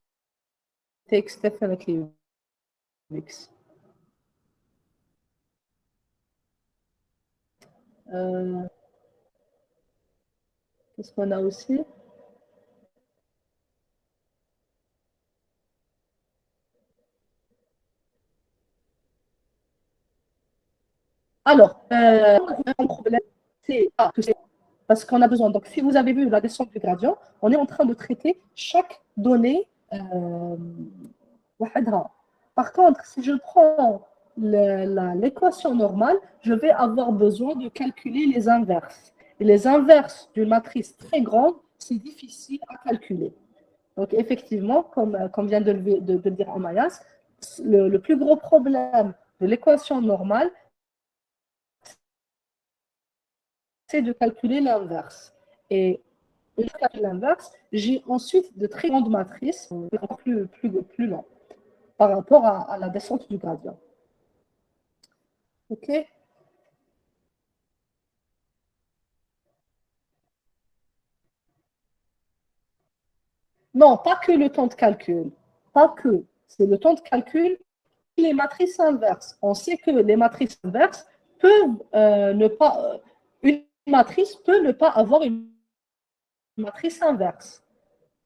A: takes definitely weeks. Euh, Qu'est-ce qu'on a aussi? Alors, un problème, c'est parce qu'on a besoin. Donc, si vous avez vu la descente du gradient, on est en train de traiter chaque donnée. Par contre, si je prends l'équation normale, je vais avoir besoin de calculer les inverses. Et les inverses d'une matrice très grande, c'est difficile à calculer. Donc, effectivement, comme vient de le dire Amayas, le plus gros problème de l'équation normale, c'est de calculer l'inverse. Et une fois que j'ai l'inverse, j'ai ensuite de très grandes matrices, encore plus longues, par rapport à la descente du gradient. OK? Non, pas que le temps de calcul. Pas que. C'est le temps de calcul et les matrices inverses. On sait que les matrices inverses peuvent ne pas. Une matrice peut ne pas avoir une matrice inverse.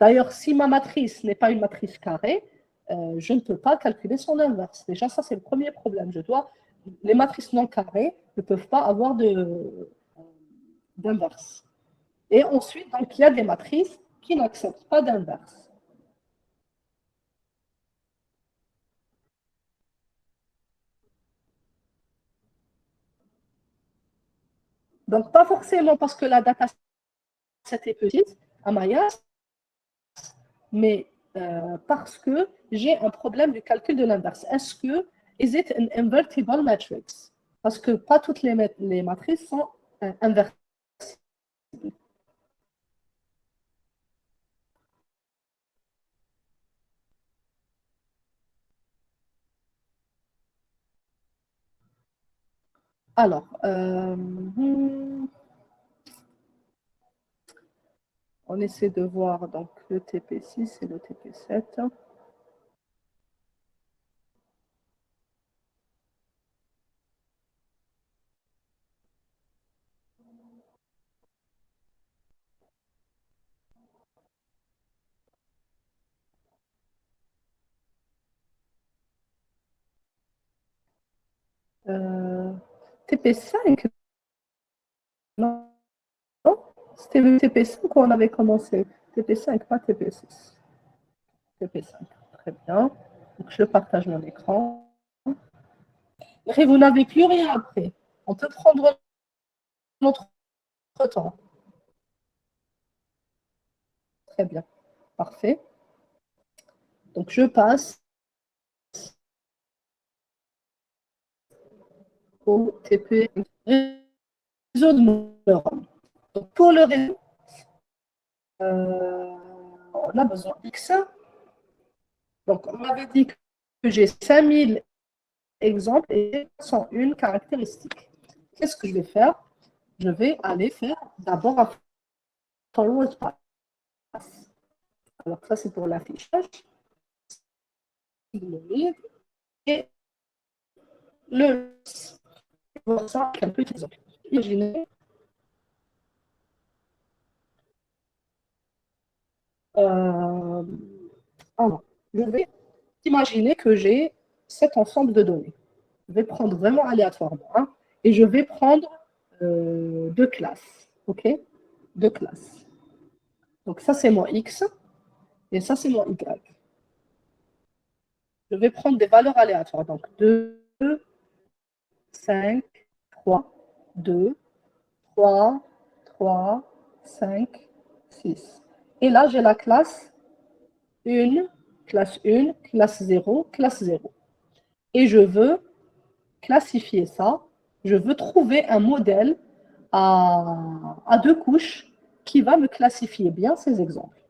A: D'ailleurs, si ma matrice n'est pas une matrice carrée, je ne peux pas calculer son inverse. Déjà, ça, c'est le premier problème. Les matrices non carrées ne peuvent pas avoir d'inverse. Et ensuite, donc, il y a des matrices qui n'acceptent pas d'inverse. Donc, pas forcément parce que la data set est petite, à Maya, mais parce que j'ai un problème du calcul de l'inverse. Est-ce que, is it an invertible matrix? Parce que pas toutes les matrices sont invertibles. Alors, on essaie de voir donc le TP6 et le TP7. TP5, non, c'était le TP5 qu'on avait commencé. TP5, pas TP6. TP5, très bien. Donc, je partage mon écran. Et vous n'avez plus rien après. On peut prendre notre temps. Très bien. Parfait. Donc, je passe au TP réseau de neurones. Donc, pour le réseau, on a besoin X. Donc, on m'avait dit que j'ai 5000 exemples et 101 caractéristiques. qu'est-ce que je vais faire? Je vais aller faire d'abord un forward pass. Alors, ça, c'est pour l'affichage. Et le voir ça avec un petit exemple. Imaginez, alors, je vais imaginer que j'ai cet ensemble de données. Je vais prendre vraiment aléatoirement, hein, et je vais prendre deux classes, ok? Deux classes. Donc ça, c'est mon X, et ça, c'est mon Y. Je vais prendre des valeurs aléatoires. Donc 2, 5, 3, 2, 3, 3, 5, 6. Et là, j'ai la classe 1, classe 1, classe 0, classe 0. Et je veux classifier ça. Je veux trouver un modèle à deux couches qui va me classifier bien ces exemples.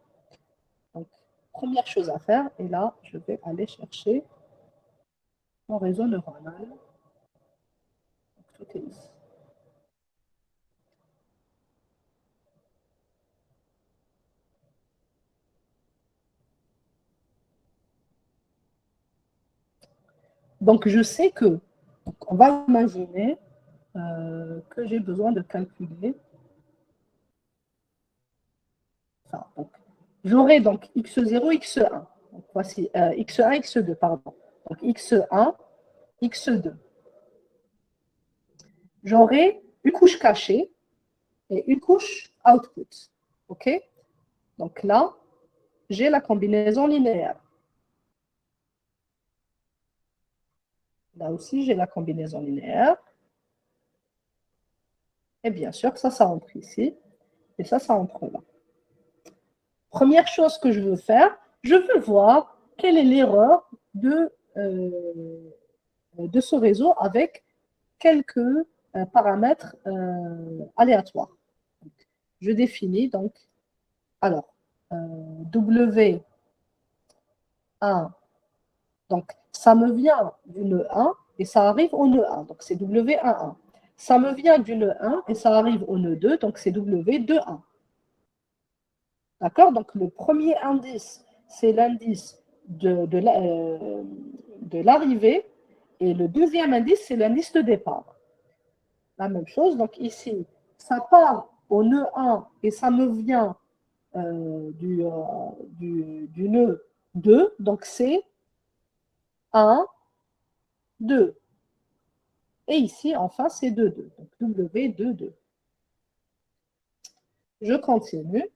A: Donc, première chose à faire, et là, je vais aller chercher mon réseau neuronal. Donc, tout est ici. Donc, je sais que, on va imaginer que j'ai besoin de calculer ça. J'aurai donc x0, x1. Donc, voici x1, x2, pardon. Donc, x1, x2. J'aurai une couche cachée et une couche output. OK? Donc là, j'ai la combinaison linéaire. Là aussi, j'ai la combinaison linéaire. Et bien sûr, ça entre ici. Et ça entre là. Première chose que je veux faire, je veux voir quelle est l'erreur de ce réseau avec quelques paramètres aléatoires. Donc, je définis donc, alors, W1, donc ça me vient du nœud 1 et ça arrive au nœud 1, donc c'est W11. Ça me vient du nœud 1 et ça arrive au nœud 2, donc c'est W21. D'accord? Donc le premier indice, c'est l'indice de l'arrivée et le deuxième indice, c'est l'indice de départ. La même chose, donc ici, ça part au nœud 1 et ça me vient du nœud 2, donc c'est 1, 2. Et ici, enfin, c'est 2, 2. Donc W2, 2. Je continue.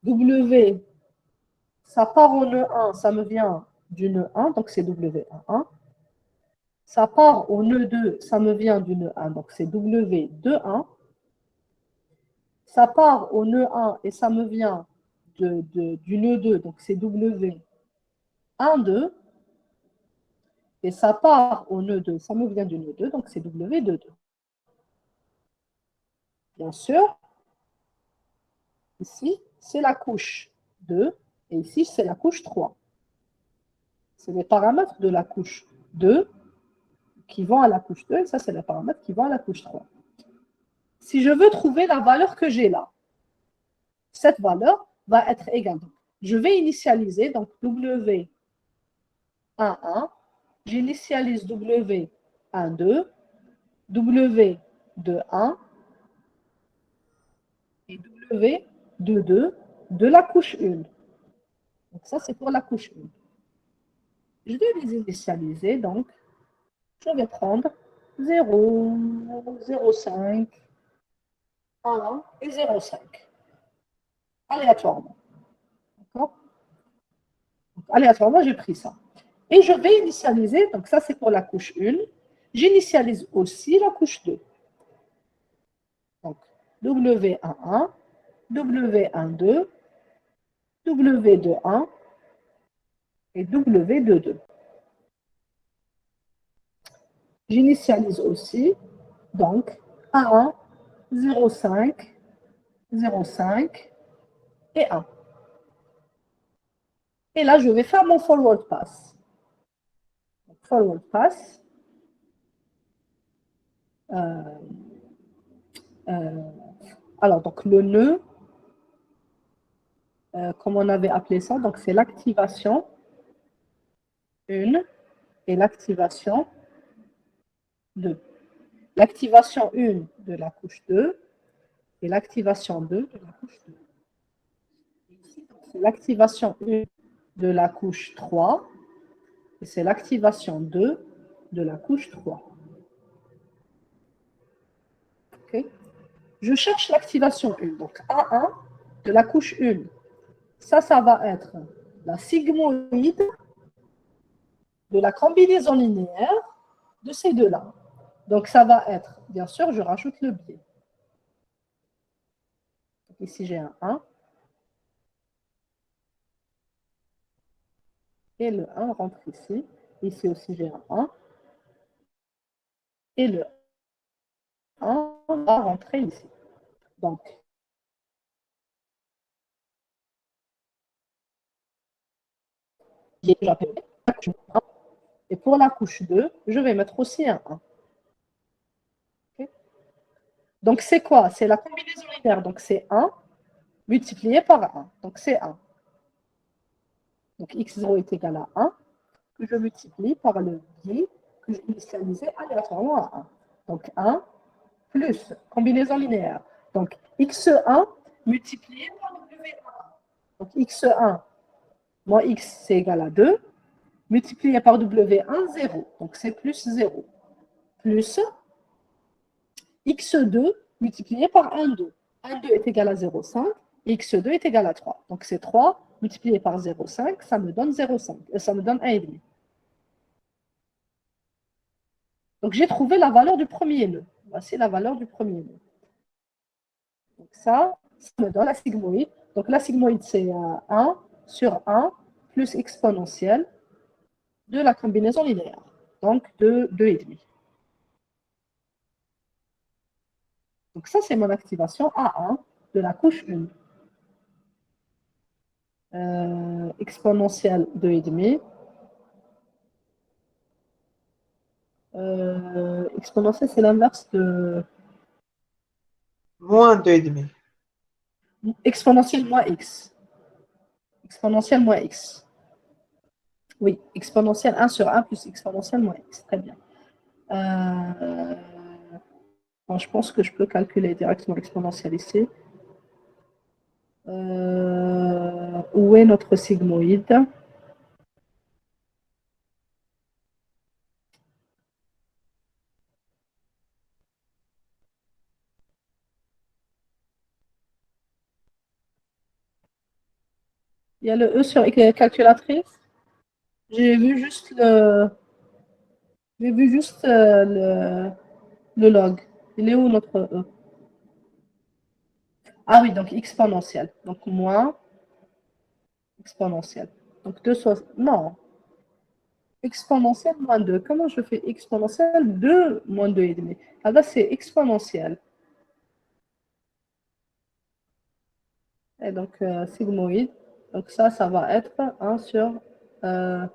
A: W, ça part au nœud 1, ça me vient du nœud 1, donc c'est W11. Ça part au nœud 2, ça me vient du nœud 1, donc c'est W21. Ça part au nœud 1 et ça me vient du nœud 2, donc c'est W12. Et ça part au nœud 2, ça me vient du nœud 2, donc c'est W22. Bien sûr, ici, c'est la couche 2, et ici, c'est la couche 3. C'est les paramètres de la couche 2 qui vont à la couche 2, et ça, c'est les paramètres qui vont à la couche 3. Si je veux trouver la valeur que j'ai là, cette valeur va être égale. Donc, je vais initialiser, donc W11, j'initialise W12, W21 et W22 de la couche 1. Donc ça, c'est pour la couche 1. Je vais les initialiser, donc je vais prendre 0, 0,5, 1 et 0,5, aléatoirement. D'accord? Aléatoirement, j'ai pris ça. Et je vais initialiser, donc ça c'est pour la couche 1, j'initialise aussi la couche 2. Donc W11, W12, W21 et W22. J'initialise aussi, donc 1, 0,5, 0,5 et 1. Et là, je vais faire mon forward pass. Donc, forward pass. Euh, euh, alors, donc le nœud, comme on avait appelé ça, donc c'est l'activation 1 et l'activation 2. L'activation 1 de la couche 2 et l'activation 2 de la couche 2. C'est l'activation 1 de la couche 3 et c'est l'activation 2 de la couche 3. Okay. Je cherche l'activation 1, donc A1 de la couche 1. Ça va être la sigmoïde de la combinaison linéaire de ces deux-là. Donc, ça va être, bien sûr, je rajoute le biais. Ici, j'ai un 1. Et le 1 rentre ici. Ici aussi, j'ai un 1. Et le 1 va rentrer ici. Donc, j'appelle la couche 1. Et pour la couche 2, je vais mettre aussi un 1. Okay. Donc, c'est quoi? C'est la combinaison linéaire. Donc, c'est 1 multiplié par 1. Donc, c'est 1. Donc, x0 est égal à 1, que je multiplie par le biais que j'ai initialisé aléatoirement à 1. Donc, 1 plus combinaison linéaire. Donc, x1 multiplié par w1. Donc, x1 moins x, c'est égal à 2, multiplié par w1, 0. Donc, c'est plus 0. Plus x2 multiplié par 1, 2. 1, 2 est égal à 0,5 et x2 est égal à 3. Donc, c'est 3 multiplié par 0,5, ça me donne 0,5. Ça me donne 1,5. Donc, j'ai trouvé la valeur du premier nœud. Voici la valeur du premier nœud. Donc, ça me donne la sigmoïde. Donc, la sigmoïde, c'est 1 sur 1 plus exponentielle de la combinaison linéaire. Donc, de 2,5. Donc, ça, c'est mon activation A1 de la couche 1. Exponentielle 2,5. Exponentielle, c'est l'inverse de
C: Moins 2,5.
A: exponentielle moins x. Exponentielle moins x. Oui, exponentielle 1 sur 1 plus exponentielle moins x. Très bien. Bon, je pense que je peux calculer directement l'exponentielle ici. Où est notre sigmoïde? Il y a le E sur calculatrice. J'ai vu juste le log. Il est où notre E? Ah oui, donc exponentielle. Donc moins exponentielle. Donc 2 soit... Non. Exponentielle moins 2. Comment je fais exponentielle 2 moins 2,5? Ah là, c'est exponentielle. Et donc, sigmoïde. Donc ça va être 1 sur... je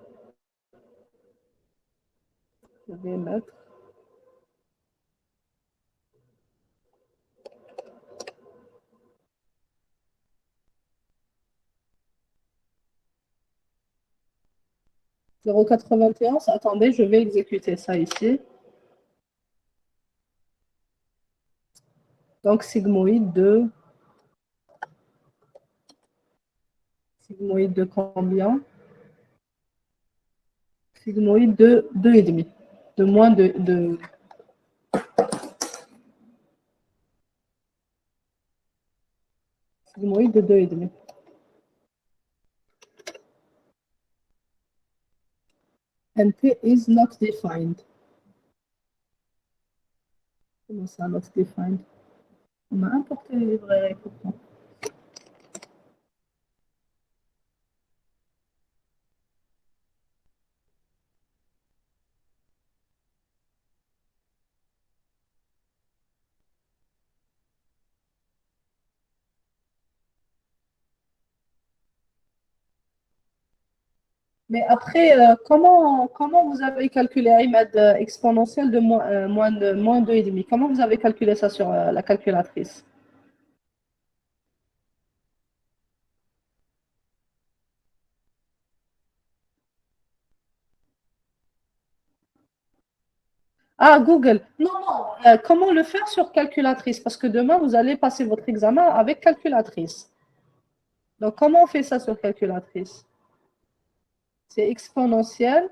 A: vais mettre 0,91. Attendez, je vais exécuter ça ici. Donc, sigmoïde de combien? Sigmoïde de 2,5. De moins de sigmoïde de 2,5. NP is not defined. Comment ça, not defined? On a importé les librairies pourtant. Mais après, comment vous avez calculé Ahmed, exponentielle de moins 2,5? Comment vous avez calculé ça sur la calculatrice? Ah, Google. Non, non. Comment le faire sur calculatrice? Parce que demain, vous allez passer votre examen avec calculatrice. Donc, comment on fait ça sur calculatrice? C'est exponentielle.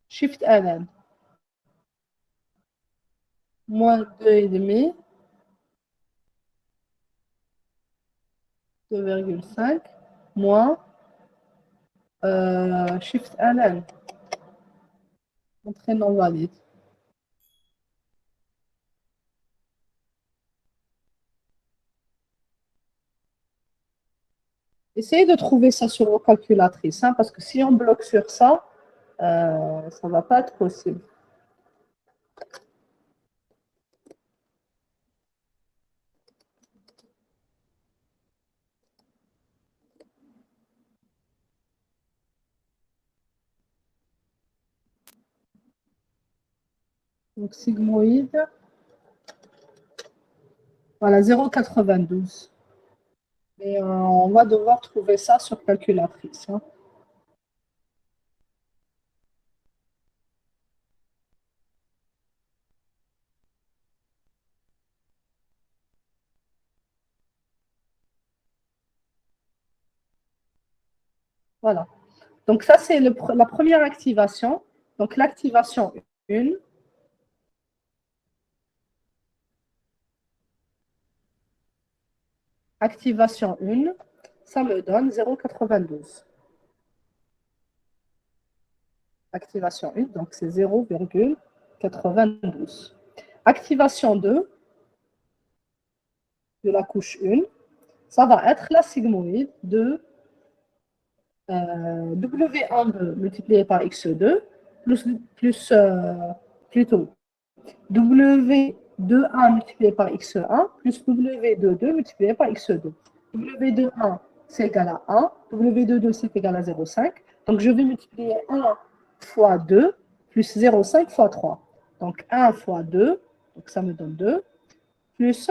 A: Shift ln. Moins 2,5. 2,5. Moins Shift ln. Entrée non valide. Essayez de trouver ça sur vos calculatrices, hein, parce que si on bloque sur ça, ça ne va pas être possible. Donc, sigmoïde, voilà, 0,92. Et on va devoir trouver ça sur calculatrice, hein. Voilà. Donc, ça, c'est la première activation. Donc, l'activation 1. Activation 1, ça me donne 0,92. Activation 1, donc c'est 0,92. Activation 2 de la couche 1, ça va être la sigmoïde de W1 multiplié par X2 plutôt W2,1 multiplié par X1 plus W2,2 multiplié par X2. W2,1 c'est égal à 1, W2,2 c'est égal à 0,5. Donc je vais multiplier 1 fois 2 plus 0,5 fois 3. Donc 1 fois 2, donc ça me donne 2, plus